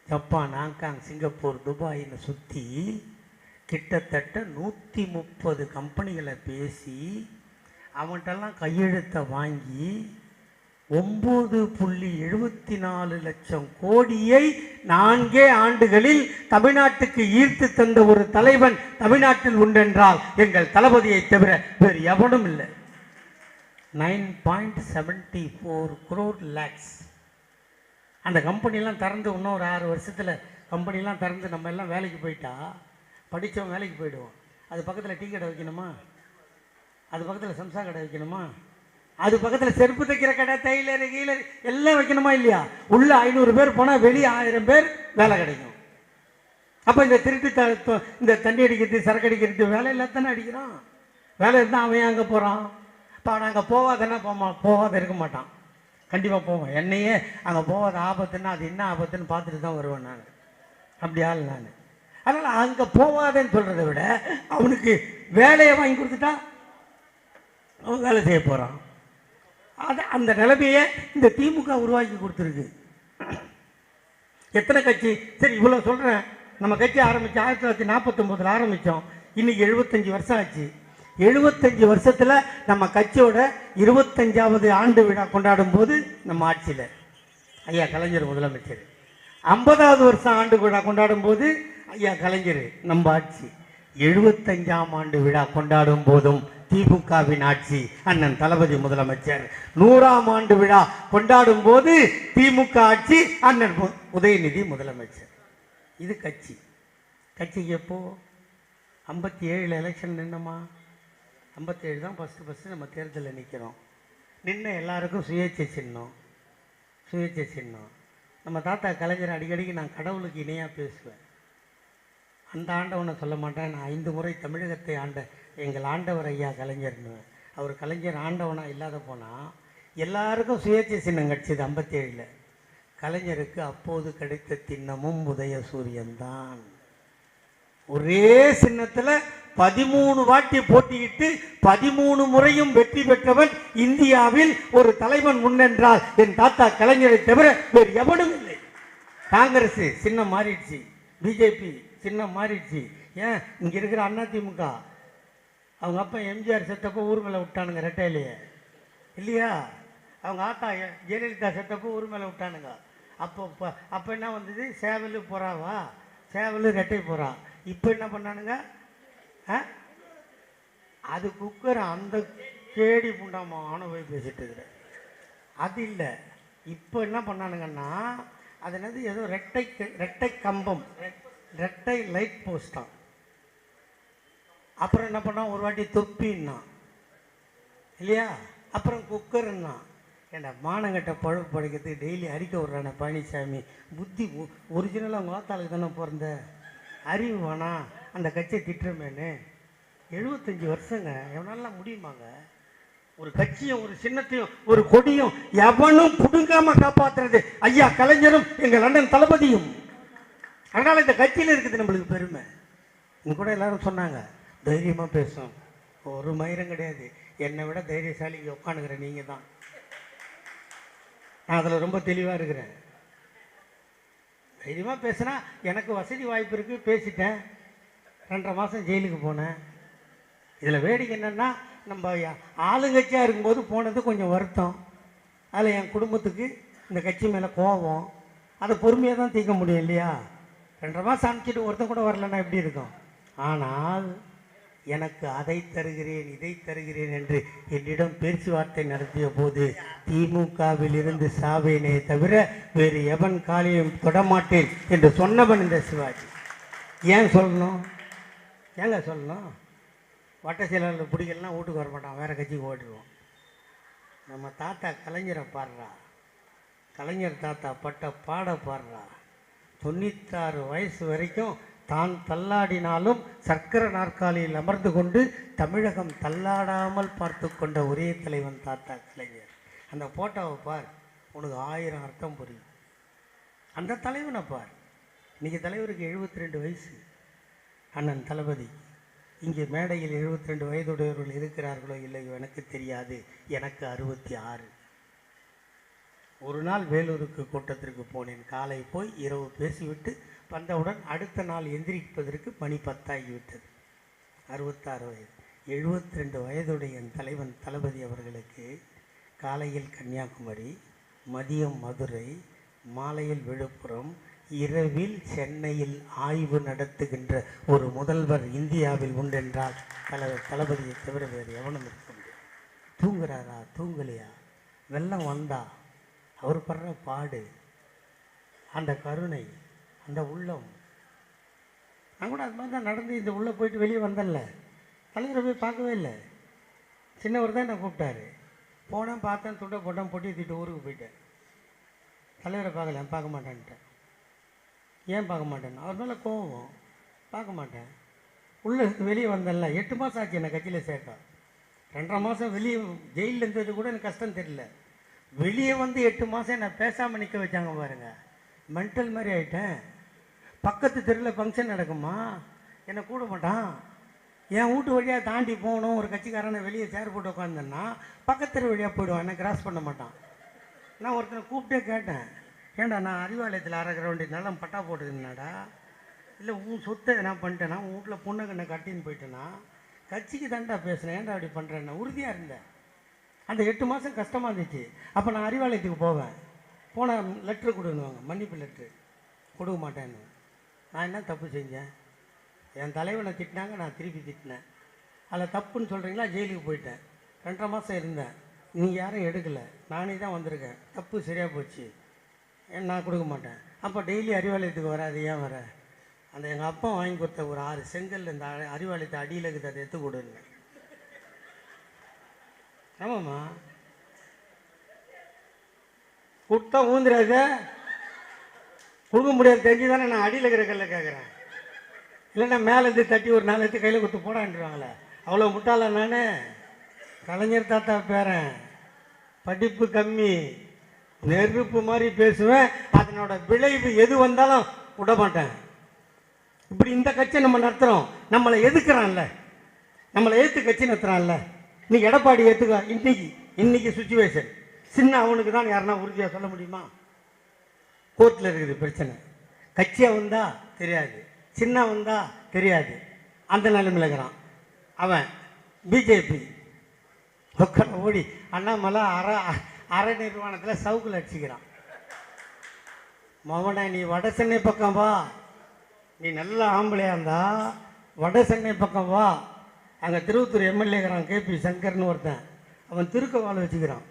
ஜப்பான், ஹாங்காங், சிங்கப்பூர், துபாயின்னு சுற்றி கிட்டத்தட்ட 130 கம்பெனிகளை பேசி அவன்கிட்டலாம் கையெழுத்தை வாங்கி 9.74 லட்சம் கோடியை 4 ஆண்டுகளில் தமிழ்நாட்டுக்கு ஈர்த்து தந்த ஒரு தலைவன் தமிழ்நாட்டில் உண்டென்றால் எங்கள் தளபதியை தவிர வேறு எவனும் இல்லை. 9.74 crore lakhs. அந்த கம்பெனிலாம் திறந்து இன்னும் ஒரு 6 வருஷத்தில் கம்பெனிலாம் திறந்து நம்ம எல்லாம் வேலைக்கு போயிட்டா படித்தவன் வேலைக்கு போயிடுவோம். அது பக்கத்தில் டீ கடை வைக்கணுமா, அது பக்கத்தில் சம்சா கடை வைக்கணுமா, அது பக்கத்தில் செருப்பு தைக்கிற கடை, தைலர் கீழர் எல்லாம் வைக்கணுமா இல்லையா? உள்ள 500 பேர் போனால் வெளியே 1000 பேர் வேலை கிடைக்கும். அப்போ இந்த திருட்டு இந்த தண்ணி அடிக்கிறது சரக்கு அடிக்கிறது வேலை இல்லாதானே அடிக்கிறான். வேலை இருந்தால் அவன் அங்கே போகிறான். இப்போ நாங்கள் போவாதானே போகாத இருக்க மாட்டான், கண்டிப்பாக போவேன். என்னையே அங்கே போகாத ஆபத்துன்னா அது என்ன ஆபத்துன்னு பார்த்துட்டு தான் வருவேன் நான். அப்படி ஆள் நான். அதனால் அங்கே போவாதேன்னு சொல்கிறத விட அவனுக்கு வேலையை வாங்கி கொடுத்துட்டா அவன் வேலை செய்ய போகிறான். அது அந்த நிலைமையை இந்த திமுக உருவாக்கி கொடுத்துருக்கு. எத்தனை கட்சி, சரி இவ்வளோ சொல்கிறேன், நம்ம கட்சி ஆரம்பித்து 1949 ஆரம்பித்தோம், இன்றைக்கி 75 வருஷம் ஆச்சு. 75 வருஷத்தில் நம்ம கட்சியோட 25வது ஆண்டு விழா கொண்டாடும் போது நம்ம ஆட்சியில் ஐயா கலைஞர் முதலமைச்சர், 50வது வருஷம் ஆண்டு விழா கொண்டாடும் போது ஐயா கலைஞர் நம்ம ஆட்சி, 75ஆம் ஆண்டு விழா கொண்டாடும் போதும் திமுகவின் ஆட்சி, அண்ணன் தளபதி முதலமைச்சர், 100ஆம் ஆண்டு விழா கொண்டாடும் போது திமுக ஆட்சி, அண்ணன் உதயநிதி முதலமைச்சர். இது கட்சி. கட்சிக்கு எப்போ 57 எலெக்ஷன் நின்னோமா? 57 தான் ஃபஸ்ட்டு நம்ம தேர்தலில் நிற்கிறோம். நின்ன எல்லாருக்கும் சுயேட்சை சின்னம். சுயேட்சை சின்னம் நம்ம தாத்தா கலைஞர் அடிக்கடிக்கு நான் கடவுளுக்கு இணையாக பேசுவேன். அந்த ஆண்டவனை சொல்ல மாட்டேன், நான் 5 முறை தமிழகத்தை ஆண்ட எங்கள் ஆண்டவர் ஐயா கலைஞர்னு. அவர் கலைஞர் ஆண்டவனாக இல்லாத போனால் எல்லாருக்கும் சுயேட்சை சின்னம் கிடச்சிது 57. கலைஞருக்கு அப்போது கிடைத்த சின்னமும் உதய சூரியன்தான். ஒரே சின்னத்தில் 13 வாட்டி போட்டியிட்டு 13 முறையும் வெற்றி பெற்றவன் இந்தியாவில் ஒரு தலைவன் முன்னென்றால் என் தாத்தா கலைஞரை தவிர வேறு எவனும் இல்லை. காங்கிரஸ் சின்னம் மாறிடுச்சு, பிஜேபி சின்னம் மாறிடுச்சு. ஏன் இங்கே இருக்கிற அதிமுக அவங்க அப்பா எம்ஜிஆர் செத்தப்போ ஊர் மேலே விட்டானுங்க ரெட்டையிலேயே இல்லையா? அவங்க ஆத்தா ஜெயலலிதா செத்தப்போ ஊர் மேலே விட்டானுங்க. அப்போ என்ன வந்தது? சேவல் புறாவா, சேவல் ரெட்டை புறா. இப்போ என்ன பண்ணானுங்க? அது குக்கர் அந்த கேடி புண்டாமா ஆணவை பேசிட்டு இருக்கிற அது இல்லை. இப்போ என்ன பண்ணானுங்கன்னா அது என்னது, ஏதோ ரெட்டை கம்பம், ரெட்டை லைட் போஸ்டான். அப்புறம் என்ன பண்ணான், ஒரு வாட்டி தொப்பின்னா இல்லையா? அப்புறம் குக்கர்னா. ஏண்டா மானங்கட்ட பழப்பு படைக்கிறதுக்கு டெய்லி அறிக்கை விட்றான பழனிசாமி. புத்தி ஒரிஜினலாக அவங்க வாத்தாளுக்கு தானே பிறந்த அறிவு வேணா அந்த கட்சியை திட்டுறமேனு. 75 வருஷங்க, எவனாலாம் முடியுமாங்க? ஒரு கட்சியும் ஒரு சின்னத்தையும் ஒரு கொடியும் எவனும் புடுங்காம காப்பாற்றுறது ஐயா கலைஞரும் எங்கள் அண்ணன் தளபதியும். அதனால இந்த கட்சியில் இருக்குது நம்மளுக்கு பெருமை. இங்க கூட எல்லாரும் சொன்னாங்க தைரியமாக பேசும், ஒரு மயிரம் கிடையாது. என்னை விட தைரியசாலி இங்கே உட்காந்துக்கிற நீங்கள் தான். நான் அதில் ரொம்ப தெளிவாக இருக்கிறேன். தைரியமாக பேசுனா எனக்கு வசதி வாய்ப்பு இருக்குது, பேசிட்டேன். 2.5 மாதம் ஜெயிலுக்கு போனேன். இதில் வேடிக்கை என்னென்னா, நம்ம ஆளுங்கட்சியாக இருக்கும்போது போனது கொஞ்சம் வருத்தம். அதில் என் குடும்பத்துக்கு இந்த கட்சி மேலே கோபம். அதை பொறுமையாக தான் தீர்க்க முடியும் இல்லையா? 2.5 மாதம் அனுப்பிச்சிட்டு ஒருத்தன் கூட வரலன்னா எப்படி இருக்கும்? ஆனால் எனக்கு அதை தருகிறேன் இதை தருகிறேன் என்று என்னிடம் பேச்சுவார்த்தை நடத்திய போது திமுகவில் இருந்து சாவேனே தவிர வேறு எவன் காலையும் தொடமாட்டேன் என்று சொன்னவன் இந்த சிவாஜி. ஏன் சொல்லணும்? ஏங்க சொல்லணும்? வட்ட செயலாளர் பிடிக்கலாம், வீட்டுக்கு வர மாட்டான், வேறு கட்சிக்கு ஓடிடுவோம். நம்ம தாத்தா கலைஞரை பாடுறா, கலைஞர் தாத்தா பட்ட பாட பாடுறா. 96 வயசு வரைக்கும் தான் தள்ளாடினாலும் சர்க்கரை நாற்காலியில் அமர்ந்து கொண்டு தமிழகம் தள்ளாடாமல் பார்த்து கொண்ட ஒரே தலைவன் தாத்தா கலைஞர். அந்த போட்டோவை பார், உனக்கு 1000 அர்த்தம் புரியும். அந்த தலைவனை பார். இன்றைக்கி தலைவருக்கு 72 வயசு. அண்ணன் தளபதி இங்கே மேடையில் 72 வயதுடையவர்கள் இருக்கிறார்களோ இல்லையோ எனக்கு தெரியாது. எனக்கு 66. ஒரு நாள் வேலூருக்கு கூட்டத்திற்கு போனேன். காலை போய் இரவு பேசிவிட்டு வந்தவுடன் அடுத்த நாள் எந்திரிப்பதற்கு மணி 10 ஆகிவிட்டது. 66 வயது. 72 வயதுடைய என் தலைவன் தளபதி அவர்களுக்கு காலையில் கன்னியாகுமரி, மதியம் மதுரை, மாலையில் விழுப்புரம், இரவில் சென்னையில் ஆய்வு நடத்துகின்ற ஒரு முதல்வர் இந்தியாவில் உண்டென்றால் தலைவர் தளபதியை தவிர வேறு எவனும் இருக்க முடியாது. தூங்குறாரா? தூங்கலையா? வெள்ளம் வந்தா அவர் படுற பாடு, அந்த கருணை, அந்த உள்ளம். நான் கூட அது மாதிரி தான் நடந்து இந்த உள்ளே போயிட்டு வெளியே வந்தேன்ல. தலைவரை போய் பார்க்கவே இல்லை. சின்னவர் தான் நான் கூப்பிட்டாரு. போனேன், பார்த்தேன், துண்டை போட்டேன், பொட்டி தூக்கிட்டு ஊருக்கு போயிட்டேன். தலைவரை பார்க்கல, பார்க்க மாட்டேன்ட்டேன். ஏன் பார்க்க மாட்டேன்? அவர் மேலே கோவம். பார்க்க மாட்டேன். உள்ளே வெளியே வந்தேன்ல. 8 மாதம் ஆச்சு என்னை கட்சியில் சேர்க்க. 2.5 மாதம் வெளியே ஜெயிலில் இருந்தது கூட எனக்கு கஷ்டம் தெரியல. வெளியே வந்து 8 மாதம் என்னை பேசாமல் நிற்க வச்சாங்க பாருங்க. மென்டல் மாதிரி ஆகிட்டேன். பக்கத்து தெருவில் ஃபங்க்ஷன் நடக்குமா, என்னை கூட மாட்டான். என் வீட்டு வழியாக தாண்டி போகணும், ஒரு கட்சிக்காரனை வெளியே சேர் போட்டு உட்காந்துன்னா பக்கத்து தெரு வழியாக போயிடுவான், என்னை கிராஸ் பண்ண மாட்டான். நான் ஒருத்தனை கூப்பிட்டே கேட்டேன், ஏன்டா நான் அறிவாலயத்தில் அரைக்கிற வேண்டிய நிலம் பட்டா போட்டுதுன்னாடா, இல்லை உன் சொத்தை என்ன பண்ணிட்டேன்னா, உன் வீட்டில் பொண்ணுக்கு என்ன கட்டின்னு போயிட்டேன்னா, கட்சிக்கு தாண்டா பேசுகிறேன், ஏன்டா அப்படி பண்ணுறேன்னா உறுதியாக இருந்தேன். அந்த 8 மாதம் கஷ்டமாக இருந்துச்சு. அப்போ நான் அறிவாலயத்துக்கு போவேன். போனால் லெட்ரு கொடுன்னுவாங்க, மன்னிப்பு லெட்ரு. கொடுக்க மாட்டேன்னு. நான் என்ன தப்பு செஞ்சேன்? என் தலைவனை திட்டினாங்க, நான் திருப்பி திட்டினேன். அதில் தப்புன்னு சொல்கிறீங்களா? ஜெயிலுக்கு போயிட்டேன். 2.5 மாதம் இருந்தேன். நீங்கள் யாரும் எடுக்கலை, நானே தான் வந்திருக்கேன். தப்பு சரியாக போச்சு, நான் கொடுக்க மாட்டேன். அப்போ டெய்லி அறிவாலயத்துக்கு வராது, ஏன் வர? அந்த எங்கள் அப்பா வாங்கி கொடுத்த ஒரு 6 செங்கல் இந்த அறிவாலயத்தை அடியில் இருக்குது, அதை எடுத்து கொடுங்க. ஆமாம்மா, கொடுத்தா ஊந்துடாத. கொடுக்க முடியாது தெரிஞ்சு தானே நான் அடியில் இருக்கிற கல்ல கேட்குறேன். இல்லைன்னா மேலேருந்து தட்டி ஒரு 4 எடுத்து கையில் கொடுத்து போடான்றாங்களே. அவ்வளோ முட்டாள நான்? கலைஞர் தாத்தா பேரன், படிப்பு கம்மி, நெருப்பு மாதிரி பேசுவேன். அதனோட விளைவு எது வந்தாலும் விட மாட்டேன். இப்படி இந்த கட்சியை நம்ம நடத்துகிறோம். நம்மளை எதுக்குறான்ல, நம்மளை ஏற்று கட்சி நடத்துகிறான்ல. இன்னைக்கு எடப்பாடி ஏற்றுக்க. இன்னைக்கு சுச்சுவேஷன் சின்ன அவனுக்கு தான் யாருன்னா உறுதியாக சொல்ல முடியுமா? கோர்ட்டில் இருக்குது பிரச்சனை. கட்சியாக வந்தா தெரியாது, சின்ன வந்தா தெரியாது, அந்த நிலைமையில் இருக்கிறான் அவன். பிஜேபி ஓடி அண்ணாமலை அரை நிர்வாணத்தில் சவுக்கில் அடிச்சுக்கிறான். மவனை நீ வட சென்னை பக்கம் வா, நீ நல்ல ஆம்பளையா இருந்தா வட சென்னை பக்கம் வா. அங்கே திருவத்தூர் எம்எல்ஏக்கிறான் கேபி சங்கர்னு ஒருத்தன், அவன் திருக்க வாழ வச்சுக்கிறான்.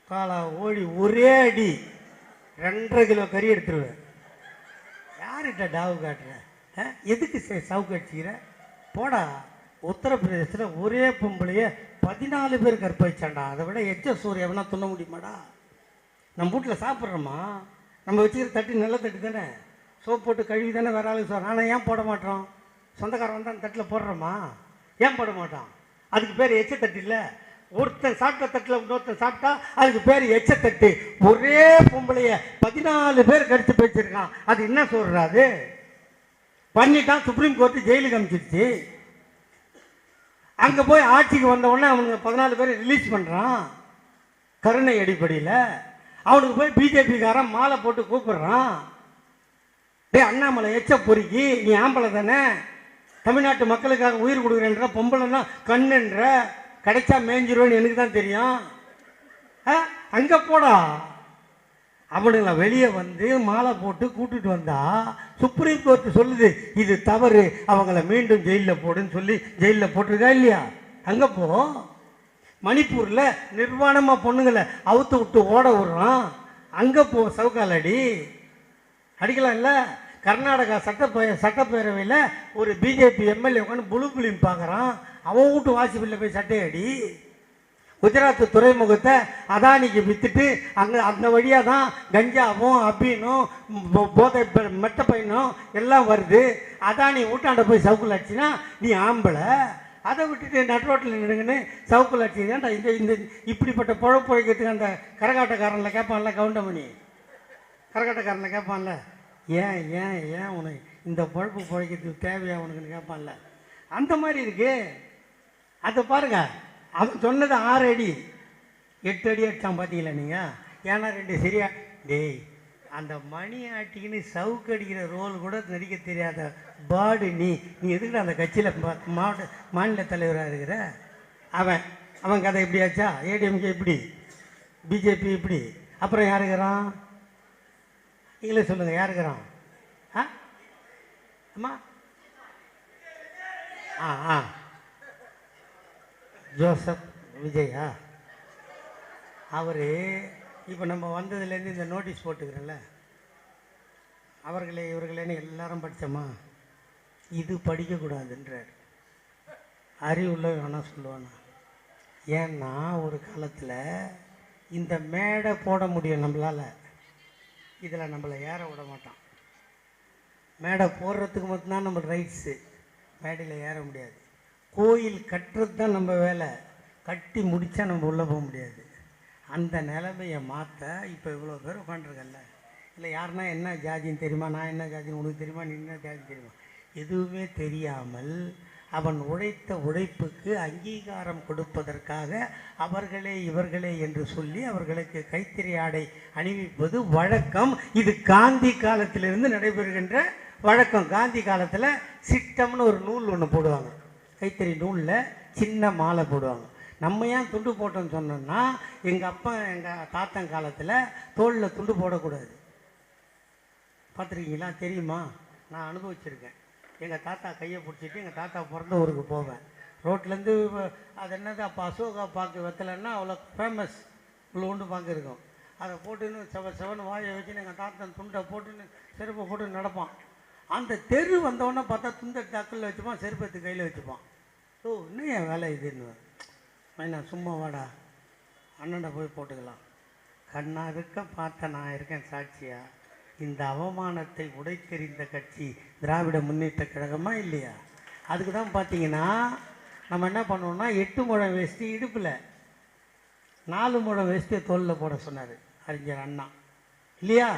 காலா ஓடி ஒரே அடி 2.5 கிலோ கறி எடுத்துருவேன். யார்கிட்ட டாவு காட்டுற? எதுக்கு சவுக்கு அடிச்சுக்கிற? போடா. உத்தரப்பிரதேசத்தில் ஒரே பொம்பளையே 14 பேர் கற்பழிச்சாண்டா. அதை விட எச்ச சோறு எவனா துண்ண முடியுமாடா? நம்ம வீட்டில் சாப்பிட்றோமா, நம்ம வச்சுக்கிற தட்டு நல்ல தட்டு தானே, சோப் போட்டு கழுவி தானே வேற ஆளுக்கு சொல்கிறோம். ஆனால் ஏன் போட மாட்டோம்? சொந்தக்காரன் வந்து அந்த தட்டில் போடுறோமா? ஏன் போட மாட்டான்? அதுக்கு பேர் எச்ச தட்டு இல்லை. ஒருத்தன் சாப்பிட்ட தட்டில் இன்னொருத்தன் சாப்பிட்டா அதுக்கு பேர் எச்சத்தட்டு. ஒரே பொம்பளைய 14 பேர் கடிச்சு போச்சிருக்கான். அது என்ன சொல்றாது? பண்ணிட்டான். சுப்ரீம் கோர்ட்டு ஜெயிலுக்கு அனுப்பிச்சிருச்சு. அங்கே போய் ஆட்சிக்கு வந்த உடனே அவனுங்க 14 பேரை ரிலீஸ் பண்ணுறான் கருணை அடிப்படையில். அவனுக்கு போய் பிஜேபிக்காரன் மாலை போட்டு கூப்பிடுறான், டே அண்ணாமலை எச்ச பொறுக்கி, நீ ஆம்பளை தானே, தமிழ்நாட்டு மக்களுக்காக உயிர் கொடுக்குறேன்ற, பொம்பளைன்னா கண்ணுன்ற, கிடைச்சா மேய்ஞ்சிருவேன்னு எனக்கு தான் தெரியும், அங்கே போடா. அவனுங்களை வெளியே வந்து மாலை போட்டு கூட்டிட்டு வந்தா சுப்ரீம் கோர்ட் சொல்லுது இது தவறு, அவங்கள மீண்டும் ஜெயிலில் போடுன்னு சொல்லி ஜெயிலில் போட்டிருக்கா இல்லையா? அங்கே போ. மணிப்பூரில் நிர்வாணமாக பொண்ணுங்களை அவுத்து விட்டு ஓட விடுறான், அங்கே போ, சவுக்கால் அடி அடிக்கலாம் இல்லை? கர்நாடகா சட்டப்பேரவையில் ஒரு பிஜேபி எம்எல்ஏ உட்காந்து புளு புளியும் பார்க்குறான், அவன் வீட்டு வாசிப்பில் போய் சட்டையடி. குஜராத் துறைமுகத்தை அதானிக்கு விற்றுட்டு அங்கே அந்த வழியாக தான் கஞ்சாவும் அபீனும் போதை மெட்ட பையனும் எல்லாம் வருது. அதானி வீட்டாண்ட போய் சவுக்குள் அடிச்சுன்னா நீ ஆம்பளை, அதை விட்டுட்டு நட்ரோட்டில் நின்றுங்கன்னு சவுக்குள் அடிச்சு ஏன்டா இந்த இந்த இப்படிப்பட்ட பொழைக்கிறதுக்கு அந்த கரகாட்டக்காரனில் கேட்பான்ல, கவுண்டமணி கரகாட்டக்காரனில் கேட்பான்ல, ஏன் ஏன் ஏன் உனக்கு இந்த பொழப்பு பிழைக்கிறதுக்கு தேவையா உனக்குன்னு கேட்பான்ல, அந்த மாதிரி இருக்கு. அதை பாருங்க, அவன் சொன்னது 6 அடி 8 அடி அடித்தான் பார்த்தீங்களா நீங்கள்? ஏன்னா 2 சரியா? டேய், அந்த மணி ஆட்டிக்குன்னு சவுக்கு அடிக்கிற ரோல் கூட நடிக்க தெரியாத பாடு நீ எதுக்கு அந்த கட்சியில் மாநில தலைவராக இருக்கிற? அவன் கதை எப்படி ஆச்சா? ஏடிஎம்கே இப்படி, பிஜேபி இப்படி, அப்புறம் யாருக்கிறான்? நீங்களே சொல்லுங்கள், யாருக்கிறான்? அம்மா ஜோசப் விஜயா, அவர் இப்போ நம்ம வந்ததுலேருந்து இந்த நோட்டீஸ் போட்டுக்கிறேன்ல, அவர்களே இவர்களேன்னு எல்லாரும் படித்தோமா, இது படிக்கக்கூடாதுன்றார். அறிவுள்ள வேணால் சொல்லுவானா? ஏன்னா ஒரு காலத்தில் இந்த மேடை போட முடியும் நம்மளால், இதில் நம்மளை ஏற விட மாட்டான். மேடை போடுறதுக்கு மட்டும்தான் நம்ம ரைட்ஸு, மேடையில் ஏற முடியாது. கோயில் கட்டுறது தான் நம்ம வேலை, கட்டி முடித்தா நம்ம உள்ளே போக முடியாது. அந்த நிலைமையை மாற்ற இப்போ இவ்வளோ பேர் உட்காந்துருக்கல, இல்லை யாருன்னா என்ன ஜாதின்னு தெரியுமா, நான் என்ன ஜாதின்னு உனக்கு தெரியுமா, நீ என்ன ஜாதின்னு தெரியுமா, எதுவுமே தெரியாமல் அவன் உழைத்த உழைப்புக்கு அங்கீகாரம் கொடுப்பதற்காக அவர்களே இவர்களே என்று சொல்லி அவர்களுக்கு கைத்தறி ஆடை அணிவிப்பது வழக்கம். இது காந்தி காலத்திலிருந்து நடைபெறுகின்ற வழக்கம். காந்தி காலத்தில் சிட்டம்னு ஒரு நூல் ஒன்று போடுவாங்க, கைத்தறி நூலில் சின்ன மாலை போடுவாங்க. நம்ம ஏன் துண்டு போட்டோன்னு சொன்னோம்னா, எங்கள் அப்பா எங்கள் தாத்தன் காலத்தில் தோளில் துண்டு போடக்கூடாது. பார்த்துருக்கீங்களா? தெரியுமா? நான் அனுபவிச்சிருக்கேன். எங்கள் தாத்தா கையை பிடிச்சிட்டு எங்கள் தாத்தா பிறந்த ஊருக்கு போவேன். ரோட்லேருந்து அது என்னது அப்போ அசோகா பாக்கு வெத்தலைன்னா அவ்வளோ ஃபேமஸ், இவ்வளோ ஒன்று பாக்கு இருக்கும். அதை போட்டுன்னு செவன் வாயை வச்சுன்னு எங்கள் தாத்தன் துண்டை போட்டுன்னு செருப்பை போட்டு நடப்பான். அந்த தெரு வந்தவொடனே பார்த்தா துண்டை டக்கில் வச்சுப்பான், செருப்பத்து கையில் வச்சுப்பான். ஓ, இன்னும் என் வேலை இதுன்னு நான் சும்மா வாடா அண்ணனை போய் போட்டுக்கலாம். கண்ணா இருக்க பார்த்த நான் இருக்கேன் சாட்சியா. இந்த அவமானத்தை உடைத்தெறிந்த கட்சி திராவிட முன்னேற்ற கழகமா இல்லையா? அதுக்கு தான் பார்த்தீங்கன்னா நம்ம என்ன பண்ணுவோம்னா, 8 முழம் வேஷ்டி இடுப்பில், 4 முழம் வேஷ்டியை தோலில் போட சொன்னார் அறிஞர் அண்ணா இல்லையா?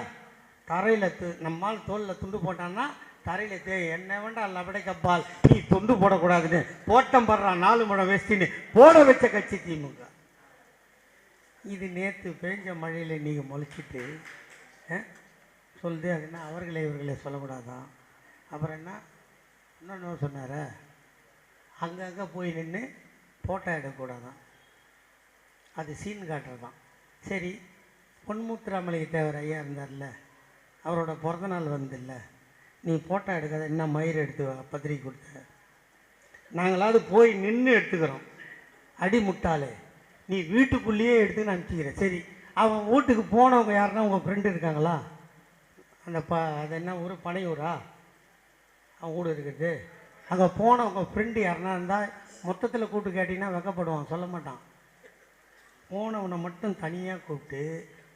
தரையில் நம்மால் தோலில் துண்டு போட்டான்னா தரையில் என்ன வேண்டாம் லபடைக்கப்பால் நீ துண்டு போடக்கூடாதுன்னு போட்டம் படுறான் 4 முழம் வேஷ்டின்னு போட வச்ச கட்சி திமுக. இது நேற்று பெஞ்ச மழையில் நீங்கள் முளைச்சிட்டு சொல்லுது. அது என்ன அவர்களே இவர்களே சொல்லக்கூடாதான்? அப்புறம் என்ன இன்னொன்று சொன்னார, அங்கங்கே போய் நின்று ஃபோட்டோ எடுக்கக்கூடாதான், அது சீன் காட்டுறதான். சரி, பொன்முத்துராமலிங்க தேவர் ஐயா இருந்தார்ல, அவரோட பிறந்த நாள் வந்தில்ல, நீ ஃபோட்டோ எடுக்காத, என்ன மயிர் எடுத்து பத்திரிக்கை கொடுத்த, நாங்களாவது போய் நின்று எடுத்துக்கிறோம். அடி முட்டாளே, நீ வீட்டுக்குள்ளேயே எடுத்துன்னு அனுப்பிச்சிக்கிறேன். சரி, அவன் வீட்டுக்கு போனவங்க யாருன்னா உங்கள் ஃப்ரெண்டு இருக்காங்களா? அந்த அது என்ன ஊர், பனையூரா அவன் வீடு இருக்குது? அங்கே போனவங்க ஃப்ரெண்டு யாருன்னா இருந்தால் மொத்தத்தில் கூப்பிட்டு கேட்டிங்கன்னா வெக்கப்படுவான், சொல்ல மாட்டான். போனவனை மட்டும் தனியாக கூப்பிட்டு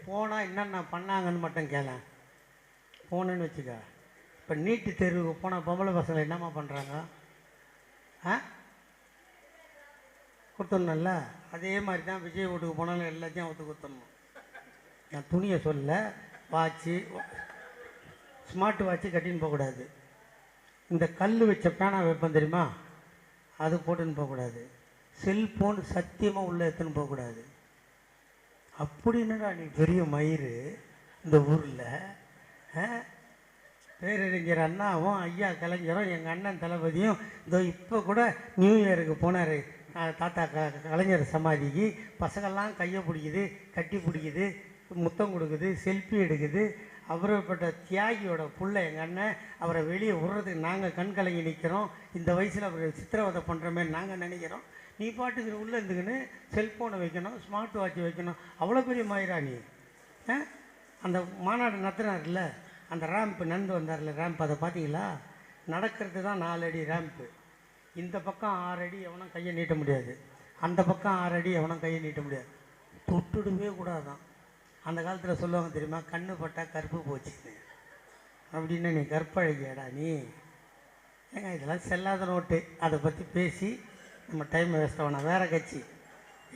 போனால் என்னென்ன பண்ணாங்கன்னு மட்டும் கேள. போனேன்னு வச்சுக்க, இப்போ நீட்டு தேர்வுக்கு போனால் பொம்பளை பசங்களை என்னம்மா பண்ணுறாங்க? கொடுத்துடணும்ல. அதே மாதிரி தான் விஜய் வீட்டுக்கு போனாலும் எல்லாத்தையும் அவுத்து கொடுத்துடணும். நான் துணியை சொல்ல, வாட்சி ஸ்மார்ட் வாட்சி கட்டின்னு போகக்கூடாது. இந்த கல் வச்ச பேனா வைப்பேன் தெரியுமா, அது போட்டுன்னு போகக்கூடாது. செல்ஃபோன் சத்தியமாக உள்ளே எடுத்துன்னு போகக்கூடாது. அப்படின்னுடா நீ பெரிய மயிறு இந்த ஊரில். பேரறிஞர் அண்ணாவும் ஐயா கலைஞரும் எங்கள் அண்ணன் தளபதியும் இதோ இப்போ கூட நியூ இயருக்கு போனார் தாத்தா கலைஞர் சமாதிக்கு. பசங்கள்லாம் கையை பிடிக்குது, கட்டி பிடிக்குது, முத்தம் கொடுக்குது, செல்ஃபி எடுக்குது. அவரைப்பட்ட தியாகியோட புள்ள எங்கள் அண்ணன், அவரை வெளியே விடுறதுக்கு நாங்கள் கண் கலங்கி நிற்கிறோம். இந்த வயசில் அவர் சித்திரவதை பண்ணுறமே நாங்கள் நினைக்கிறோம். நீ பாட்டுக்கு உள்ளே இருந்துக்கின்னு செல்ஃபோனை வைக்கணும், ஸ்மார்ட் வாட்ச் வைக்கணும். அவ்வளோ பெரிய மாயிரா நீ? அந்த மாநாடு நடத்துனார்ல, அந்த ரேம்ப்பு நடந்து வந்தார்ல ரேம்ப், அதை பார்த்தீங்களா? நடக்கிறது தான் 4 அடி ரேம்ப்பு. இந்த பக்கம் 6 அடி எவனும் கையை நீட்ட முடியாது, அந்த பக்கம் 6 அடி எவனும் கையை நீட்ட முடியாது. தொட்டுடவே கூடாதான். அந்த காலத்தில் சொல்லுவாங்க தெரியுமா, கண்ணு பட்டா கருப்பு போச்சுன்னு. அப்படின்னு நீ கற்பழகியாடா நீ? ஏங்க இதெல்லாம் செல்லாத நோட்டு. அதை பற்றி பேசி நம்ம டைம் வேஸ்ட் ஆகணும். வேறு கட்சி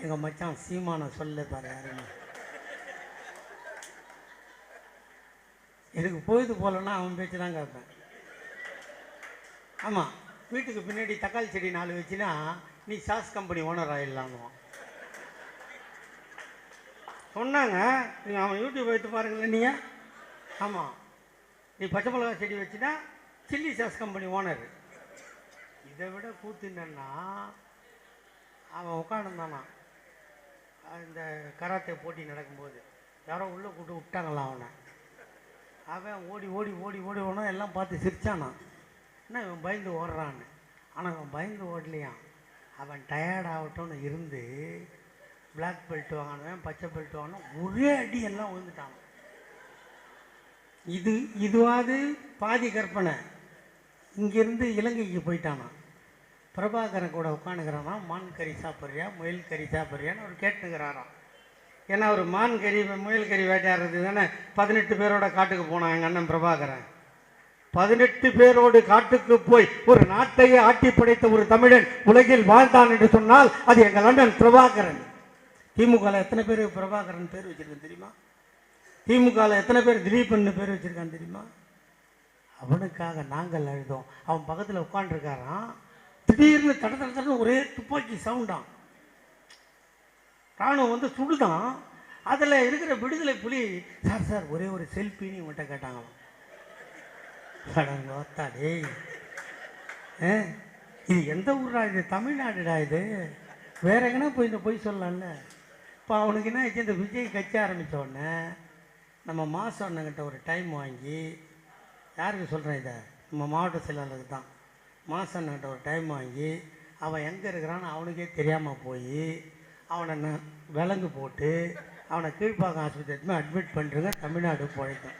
எங்கள் மச்சான் சீமான சொல்ல பாரு யாருன்னு. எனக்கு பொழுது போகலன்னா அவன் பேச்சு தான் கேட்பேன். ஆமாம், வீட்டுக்கு பின்னாடி தக்காளி செடி 4 வச்சுன்னா நீ சாஸ் கம்பெனி ஓனர் ஆகிடலாங்குவான். சொன்னாங்க, நீங்கள் அவன் யூடியூப் வைத்து பாருங்களேன் நீங்கள். ஆமாம், நீ பச்சை மிளகா செடி வச்சுன்னா சில்லி சாஸ் கம்பெனி ஓனர். இதை விட கூத்து என்னன்னா, அவன் உட்காந்துருந்தானா இந்த கராத்தே போட்டி நடக்கும்போது யாரோ உள்ளே கூட்டு விட்டாங்களாம் அவனை. அவன் ஓடி ஓடி ஓடி ஓடி ஓடணும், எல்லாம் பார்த்து சிரிச்சானான். என்ன இவன் பயந்து ஓடுறான்னு. ஆனால் அவன் பயந்து ஓடலையான். அவன் டயர்ட் ஆகட்டும்னு இருந்து பிளாக் பெல்ட் வாங்கினவன் பச்சை பெல்ட் வாங்கினோம், ஒரே அடி எல்லாம் விழுந்துட்டான். இதுவாது பாதி கற்பனை. இங்கேருந்து இலங்கைக்கு போயிட்டானா. பிரபாகரன் கூட உட்காந்துக்கிறானா, மான் கறி சாப்பிட்றியா முயல் கறி சாப்பிட்றியான்னு அவர் கேட்டுக்கிறாராம். ஏன்னா அவர் மான் கறி முயல் கறி வேட்டையாடுறது தானே 18 பேரோட காட்டுக்கு போனான் எங்கள் அண்ணன் பிரபாகரன். 18 பேரோடு காட்டுக்கு போய் ஒரு நாட்டையே ஆட்டி படைத்த ஒரு தமிழன் உலகில் வாழ்ந்தான் என்று சொன்னால் அது எங்கள் அண்ணன் பிரபாகரன். திமுகவில் எத்தனை பேர் பிரபாகரன் பேர் வச்சிருக்கான் தெரியுமா? திமுகவில் எத்தனை பேர் திலீபன் பேர் வச்சிருக்கான் தெரியுமா? அவனுக்காக நாங்கள் அழுதோம். அவன் பக்கத்தில் உட்காந்துருக்காரான். திடீர்னு தட தடன்னு ஒரே துப்பாக்கி சவுண்டான். ராணுவம் வந்து சுடுதான். அதில் இருக்கிற விடுதலை புலி, சார் சார் ஒரே ஒரு செல்ஃபின்னு இவன்கிட்ட கேட்டாங்களாம். கடங்கோத்தாடே, இது எந்த ஊரா? இது தமிழ்நாடுடா. இது வேற எங்கன்னா போய் சொல்லலாம்ல. இப்போ அவனுக்கு என்ன ஆச்சு, இந்த விஜய் கட்சி ஆரம்பித்த உடனே நம்ம மாதம் அண்ணங்கிட்ட ஒரு டைம் வாங்கி, யாருக்கு சொல்கிறேன் இதை, நம்ம மாவட்ட செயலாளருக்கு தான். மாதம் அண்ணங்கிட்ட ஒரு டைம் வாங்கி அவன் எங்கே இருக்கிறான்னு அவனுக்கே தெரியாமல் போய் அவனை விலங்கு போட்டு அவனை கீழ்ப்பாக்கம் ஆஸ்பத்திரி அட்மிட் பண்ணுறங்க. தமிழ்நாடு போயிட்டான்.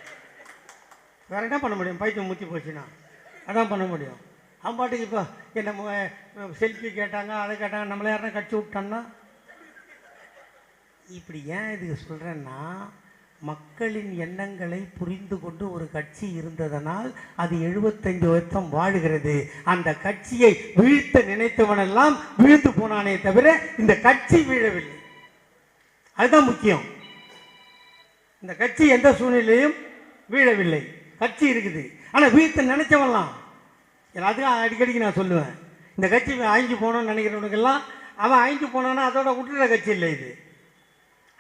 வேறு என்ன பண்ண முடியும்? பைத்தியம் முத்தி போச்சுன்னா அதான் பண்ண முடியும். அவன் பாட்டுக்கு இப்போ என்ன செல்ஃபி கேட்டாங்க, அதை கேட்டாங்க, நம்மளை யாருன்னா கட்சி விட்டான்னா. இப்படி ஏன் இதுக்கு சொல்கிறேன்னா, மக்களின் எண்ணங்களை புரிந்து கொண்டு ஒரு கட்சி இருந்ததனால் அது 75 வருஷம் வாழுகிறது. அந்த கட்சியை வீழ்த்த நினைத்தவனெல்லாம் வீழ்த்து போனானே தவிர இந்த கட்சி வீழவில்லை. அதுதான் முக்கியம். இந்த கட்சி எந்த சூழ்நிலையும் வீழவில்லை. கட்சி இருக்குது, ஆனால் வீழ்த்த நினைச்சவன்லாம் எல்லாத்துக்கும் அடிக்கடிக்கு நான் சொல்லுவேன், இந்த கட்சி அழிஞ்சு போனோன்னு நினைக்கிறவனுக்கெல்லாம் அவன் அழிஞ்சு போனான்னா அதோட விட்டுற கட்சி இல்லை இது.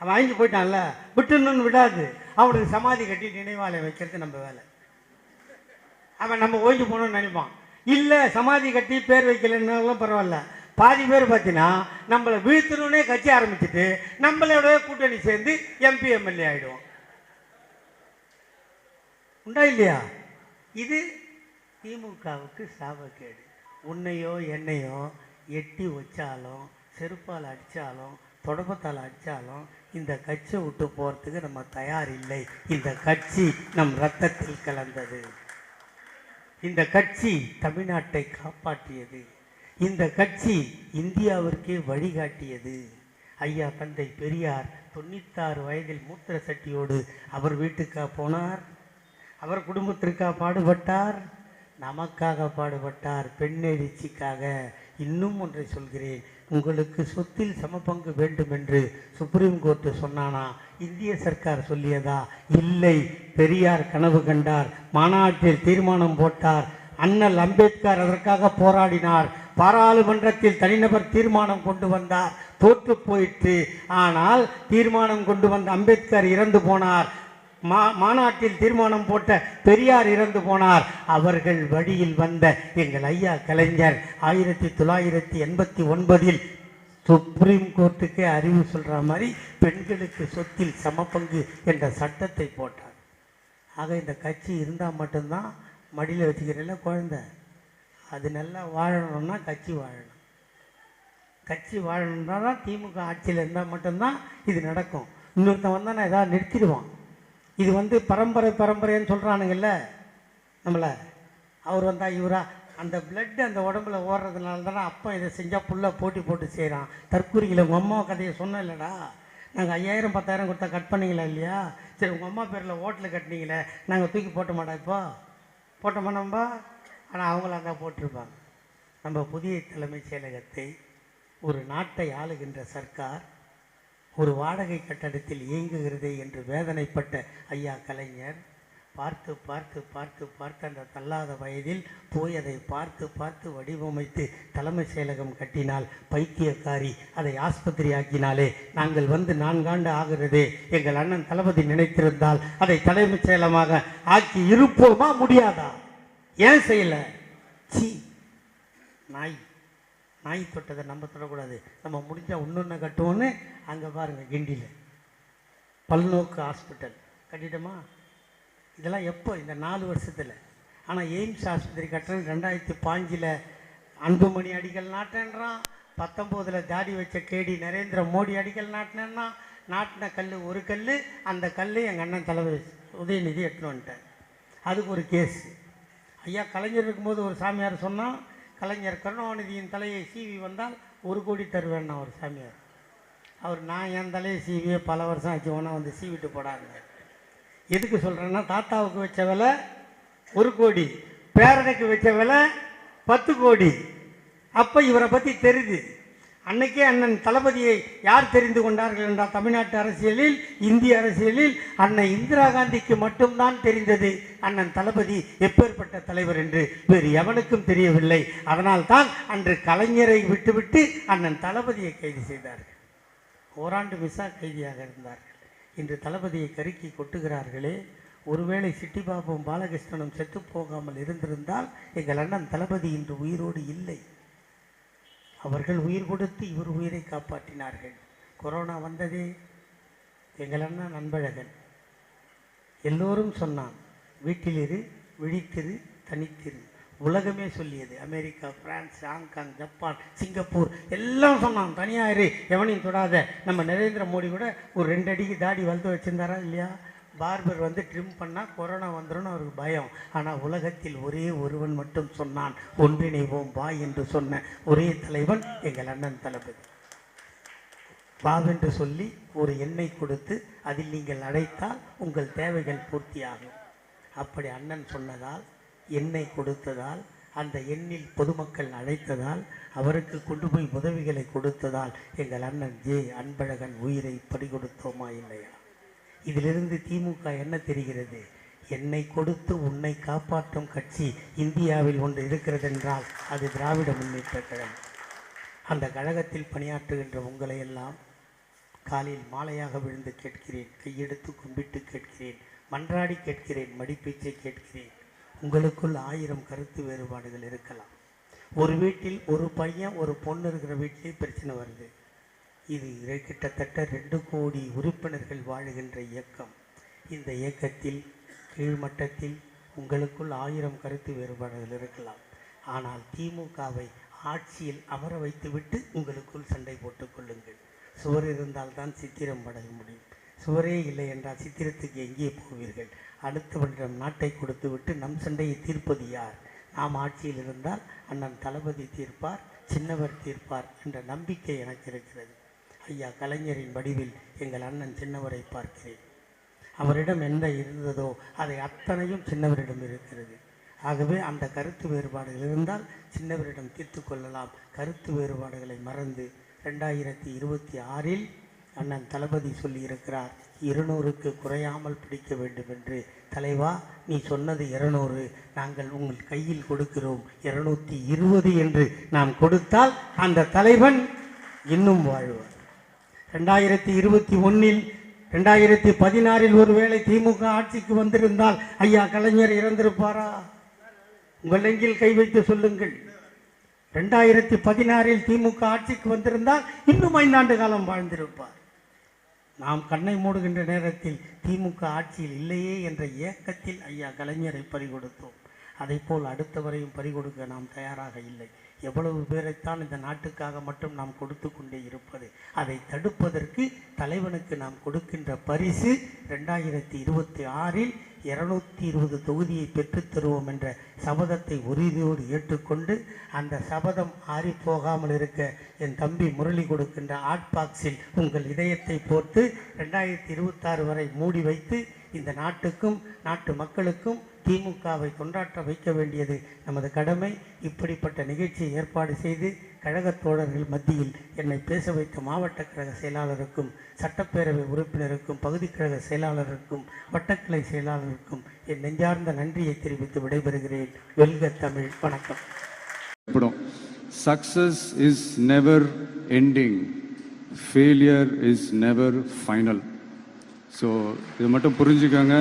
அவன் அழிஞ்சு போயிட்டான்ல, விட்டுணுன்னு விடாது. அவனுக்கு சமாதி கட்டி நினைவாலயம் வைக்கிறது நம்ம வேலை. அவன் நம்ம ஓய்ஞ்சு போகணும்னு நினைப்பான். இல்லை சமாதி கட்டி பேர் வைக்கலன்னாலும் பரவாயில்ல. பாதி பேர் பார்த்தீங்கன்னா நம்மளை வீழ்த்தணுன்னே கட்சி ஆரம்பிச்சுட்டு நம்மளோட கூட்டணி சேர்ந்து MP MLA ஆகிடுவோம். உண்டா இல்லையா? இது திமுகவுக்கு சாபக்கேடு. உன்னையோ என்னையோ எட்டி வச்சாலும் செருப்பால் அடித்தாலும் தொடப்பத்தால் அடித்தாலும் இந்த கட்சியை விட்டு போகிறதுக்கு நம்ம தயார் இல்லை. இந்த கட்சி நம் இரத்தத்தில் கலந்தது. இந்த கட்சி தமிழ்நாட்டை காப்பாற்றியது. இந்த கட்சி இந்தியாவிற்கே வழிகாட்டியது. ஐயா தந்தை பெரியார் 96 வயதில் மூத்திர சட்டியோடு அவர் வீட்டுக்கா போனார்? அவர் குடும்பத்திற்கா பாடுபட்டார்? நமக்காக பாடுபட்டார், பெண்ணெழுச்சிக்காக. இன்னும் ஒன்றை சொல்கிறேன், உங்களுக்கு சொத்தில் சமபங்கு வேண்டும் என்று சுப்ரீம் கோர்ட்டு சொன்னானா? இந்திய சர்க்கார் சொல்லியதா? இல்லை. பெரியார் கனவு கண்டார், மாநாட்டில் தீர்மானம் போட்டார், அண்ணல் அம்பேத்கர் அதற்காக போராடினார். பாராளுமன்றத்தில் தனிநபர் தீர்மானம் கொண்டு வந்தார், தோற்று போயிற்று. ஆனால் தீர்மானம் கொண்டு வந்த அம்பேத்கர் இறந்து போனார். மாநாட்டில் தீர்மானம் போட்ட பெரியார் இறந்து போனார். அவர்கள் வழியில் வந்த எங்கள் ஐயா கலைஞர் 1989 சுப்ரீம் கோர்ட்டுக்கே அறிவு சொல்ற மாதிரி பெண்களுக்கு சொத்தில் சமபங்கு என்ற சட்டத்தை போட்டார். ஆக இந்த கட்சி இருந்தால் மட்டும்தான் மடியில் வச்சுக்கிறல குழந்தை, அது நல்லா வாழணும்னா கட்சி வாழணும். கட்சி வாழணும்னா தான் திமுக ஆட்சியில் இருந்தால் மட்டும்தான் இது நடக்கும். இன்னொருத்தன் வந்தால் நான் ஏதாவது நிறுத்திடுவான். இது பரம்பரை பரம்பரைன்னு சொல்கிறானுங்கல்ல நம்மளை, அவர் வந்தால் இவரா, அந்த பிளட் அந்த உடம்புல ஓடுறதுனால தானே அப்போ இதை செஞ்சால் புள்ள போட்டி போட்டு செய்கிறான். தற்கூரிகளை உங்கள் அம்மா கதையை சொன்னோம் இல்லைடா, நாங்கள் 5000 10,000 கொடுத்தா கட் பண்ணிங்களா இல்லையா? சரி, உங்கள் அம்மா பேரில் ஓட்டில் கட்டினீங்களே, நாங்கள் தூக்கி போட்ட மாட்டோம், இப்போ போட்ட மாட்டோம்பா. ஆனால் அவங்களாம் தான் போட்டிருப்பாங்க. நம்ம புதிய தலைமைச் செயலகத்தை ஒரு நாட்டை ஆளுகின்ற சர்க்கார் ஒரு வாடகை கட்டடத்தில் இயங்குகிறதே என்று வேதனைப்பட்ட ஐயா கலைஞர் பார்த்து பார்த்து பார்த்து பார்த்து அந்த தள்ளாத வயதில் போய் அதை பார்த்து பார்த்து வடிவமைத்து தலைமை செயலகம் கட்டினால் பைத்தியக்காரி, அதை ஆஸ்பத்திரி ஆக்கினாலே நாங்கள் 4 ஆண்டு ஆகிறதே. எங்கள் அண்ணன் தளபதி நினைத்திருந்தால் அதை தலைமைச் செயலகமாக ஆக்கி இருப்போமா? முடியாதா? ஏன் செய்யலை? சி, நாய் தொட்டதை நம்ம தொடக்கூடாது. நம்ம முடிஞ்சால் இன்னொன்று கட்டுவோன்னு அங்கே பாருங்கள், கிண்டியில் பல்நோக்கு ஹாஸ்பிட்டல் கட்டிட்டோமா? இதெல்லாம் எப்போ? இந்த 4 வருஷத்தில். ஆனால் எய்ம்ஸ் ஆஸ்பத்திரி கட்டுறது 2005 அன்புமணி அடிக்கல் நாட்டேன்றான், 19 தாடி வச்ச கேடி நரேந்திர மோடி அடிக்கல் நாட்டினேன்னா, நாட்டின கல் ஒரு கல், அந்த கல் எங்கள் அண்ணன் தலைவர் உதயநிதி எட்டுன்னு வந்துட்டார். அதுக்கு ஒரு கேஸ். ஐயா கலைஞர் இருக்கும்போது ஒரு சாமியார் சொன்னால், கலைஞர் கருணாநிதியின் தலையை சீவி வந்தால் 1 கோடி தருவேன்னா ஒரு சாமியார். அவர் நான் என் தலையை சீவியே பல வருஷம் ஆச்சு, ஒன்றா சீவிட்டு போடாங்க. எதுக்கு சொல்கிறேன்னா, தாத்தாவுக்கு வச்ச விலை 1 கோடி, பேரனுக்கு வச்ச விலை 10 கோடி. அப்போ இவரை பற்றி தெரியுது. அன்னைக்கே அண்ணன் தளபதியை யார் தெரிந்து கொண்டார்கள் என்றால், தமிழ்நாட்டு அரசியலில், இந்திய அரசியலில் அண்ணன் இந்திரா காந்திக்கு மட்டும்தான் தெரிந்தது அண்ணன் தளபதி எப்பேற்பட்ட தலைவர் என்று, வேறு எவனுக்கும் தெரியவில்லை. அதனால்தான் அன்று கலைஞரை விட்டுவிட்டு அண்ணன் தளபதியை கைது செய்தார்கள். ஓராண்டு விசா கைதியாக இருந்தார்கள். இன்று தளபதியை கருக்கி கொட்டுகிறார்களே. ஒருவேளை சிட்டிபாபும் பாலகிருஷ்ணனும் செத்து போகாமல் இருந்திருந்தால் எங்கள் அண்ணன் தளபதி இன்று உயிரோடு இல்லை. அவர்கள் உயிர் கொடுத்து இவர் உயிரை காப்பாற்றினார்கள். கொரோனா வந்ததே, எங்கள் அண்ணன் அன்பழகன் எல்லோரும் சொன்னான், வீட்டிலிரு, விழித்திரு, தனித்திரு. உலகமே சொல்லியது. America, France, Hong Kong, Japan, Singapore எல்லாம் சொன்னான், தனியாயிரு, எவனையும் தொடாத. நம்ம நரேந்திர மோடி கூட ஒரு 2 அடிக்கு தாடி வளர்த்து வச்சிருந்தாரா இல்லையா? பார்பர் ட்ரிம் பண்ணால் கொரோனா வந்துடும் அவருக்கு பயம். ஆனால் உலகத்தில் ஒரே ஒருவன் மட்டும் சொன்னான், ஒன்றிணைவோம் வா என்று சொன்ன ஒரே தலைவன் எங்கள் அண்ணன் தளபதி. வாவென்று சொல்லி ஒரு எண்ணெய் கொடுத்து அதில் நீங்கள் அடைத்தால் உங்கள் தேவைகள் பூர்த்தியாகும். அப்படி அண்ணன் சொன்னதால், எண்ணெய் கொடுத்ததால், அந்த எண்ணில் பொதுமக்கள் அழைத்ததால், அவருக்கு கொண்டு போய் உதவிகளை கொடுத்ததால் எங்கள் அண்ணன் அன்பழகன் உயிரை பறிகொடுத்தோமா இல்லையா? இதிலிருந்து திமுக என்ன தெரிகிறது? என்னை கொடுத்து உன்னை காப்பாற்றும் கட்சி இந்தியாவில் ஒன்று இருக்கிறது என்றால் அது திராவிட முன்னேற்ற கழகம். அந்த கழகத்தில் பணியாற்றுகின்ற உங்களை எல்லாம் காலில் மாலையாக விழுந்து கேட்கிறேன், கையெடுத்து கும்பிட்டு கேட்கிறேன், மன்றாடி கேட்கிறேன், மடிப்பீச்சை கேட்கிறேன். உங்களுக்குள் 1000 கருத்து வேறுபாடுகள் இருக்கலாம். ஒரு வீட்டில் ஒரு பையன் ஒரு பொண்ணு இருக்கிற வீட்டிலே பிரச்சனை வருது. இது கிட்டத்தட்ட 2 கோடி உறுப்பினர்கள் வாழுகின்ற இயக்கம். இந்த இயக்கத்தில் கீழ்மட்டத்தில் உங்களுக்குள் 1000 கருத்து வேறுபாடுகள் இருக்கலாம். ஆனால் திமுகவை ஆட்சியில் அமர வைத்துவிட்டு உங்களுக்குள் சண்டை போட்டுக் கொள்ளுங்கள். சுவர் இருந்தால்தான் சித்திரம் படைய முடியும். சுவரே இல்லை என்றால் சித்திரத்துக்கு எங்கே போவீர்கள்? அடுத்தவனிடம் நாட்டை கொடுத்து விட்டு நம் சண்டையை தீர்ப்பது யார்? நாம் ஆட்சியில் இருந்தால் அண்ணன் தளபதி தீர்ப்பார், சின்னவர் தீர்ப்பார் என்ற நம்பிக்கை எனக்கு இருக்கிறது. ஐயா கலைஞரின் வடிவில் எங்கள் அண்ணன் சின்னவரை பார்க்கிறேன். அவரிடம் என்ன இருந்ததோ அதை அத்தனையும் சின்னவரிடம் இருக்கிறது. ஆகவே அந்த கருத்து வேறுபாடுகள் இருந்தால் சின்னவரிடம் தீர்த்து கொள்ளலாம். கருத்து வேறுபாடுகளை மறந்து 2026 அண்ணன் தளபதி சொல்லியிருக்கிறார் 200க்கு குறையாமல் பிடிக்க வேண்டும் என்று. தலைவா, நீ சொன்னது 200, நாங்கள் உங்கள் கையில் கொடுக்கிறோம் 220 என்று நாம் கொடுத்தால் அந்த தலைவன் இன்னும் வாழ்வார். 2021 2016 ஒருவேளை திமுக ஆட்சிக்கு வந்திருந்தால் ஐயா கலைஞர் இறந்திருப்பாரா? உங்கள் நெஞ்சில் கை வைத்து சொல்லுங்கள். 2016 திமுக ஆட்சிக்கு வந்திருந்தால் இன்னும் 5 ஆண்டு காலம் வாழ்ந்திருப்பார். நாம் கண்ணை மூடுகின்ற நேரத்தில் திமுக ஆட்சியில் இல்லையே என்ற ஏக்கத்தில் ஐயா கலைஞரை பறிகொடுத்தோம். அதை போல் அடுத்தவரையும் பறிகொடுக்க நாம் தயாராக இல்லை. எவ்வளவு பேரைத்தான் இந்த நாட்டுக்காக மட்டும் நாம் கொடுத்து கொண்டே இருப்பது? அதை தடுப்பதற்கு தலைவனுக்கு நாம் கொடுக்கின்ற பரிசு 2026 220 தொகுதியை பெற்றுத் தருவோம் என்ற சபதத்தை உறுதியோடு ஏற்றுக்கொண்டு, அந்த சபதம் ஆறி போகாமல் இருக்க என் தம்பி முரளி கொடுக்கின்ற ஹாட் பாக்ஸில் உங்கள் இதயத்தை போட்டு 2026 வரை மூடி வைத்து இந்த நாட்டுக்கும் நாட்டு மக்களுக்கும் திமுகவை கொண்டாட்ட வைக்க வேண்டியது நமது கடமை. இப்படிப்பட்ட நிகழ்ச்சியை ஏற்பாடு செய்து கழகத் தோழர்கள் மத்தியில் என்னை பேச வைத்த மாவட்ட கழக செயலாளருக்கும், சட்டப்பேரவை உறுப்பினருக்கும், பகுதி கழக செயலாளருக்கும், வட்டக்கிளை செயலாளருக்கும் என் நெஞ்சார்ந்த நன்றியை தெரிவித்து விடைபெறுகிறேன். வெல்க தமிழ். வணக்கம். Success is never ending, failure is never final. So இது மட்டும் புரிஞ்சுக்கோங்க.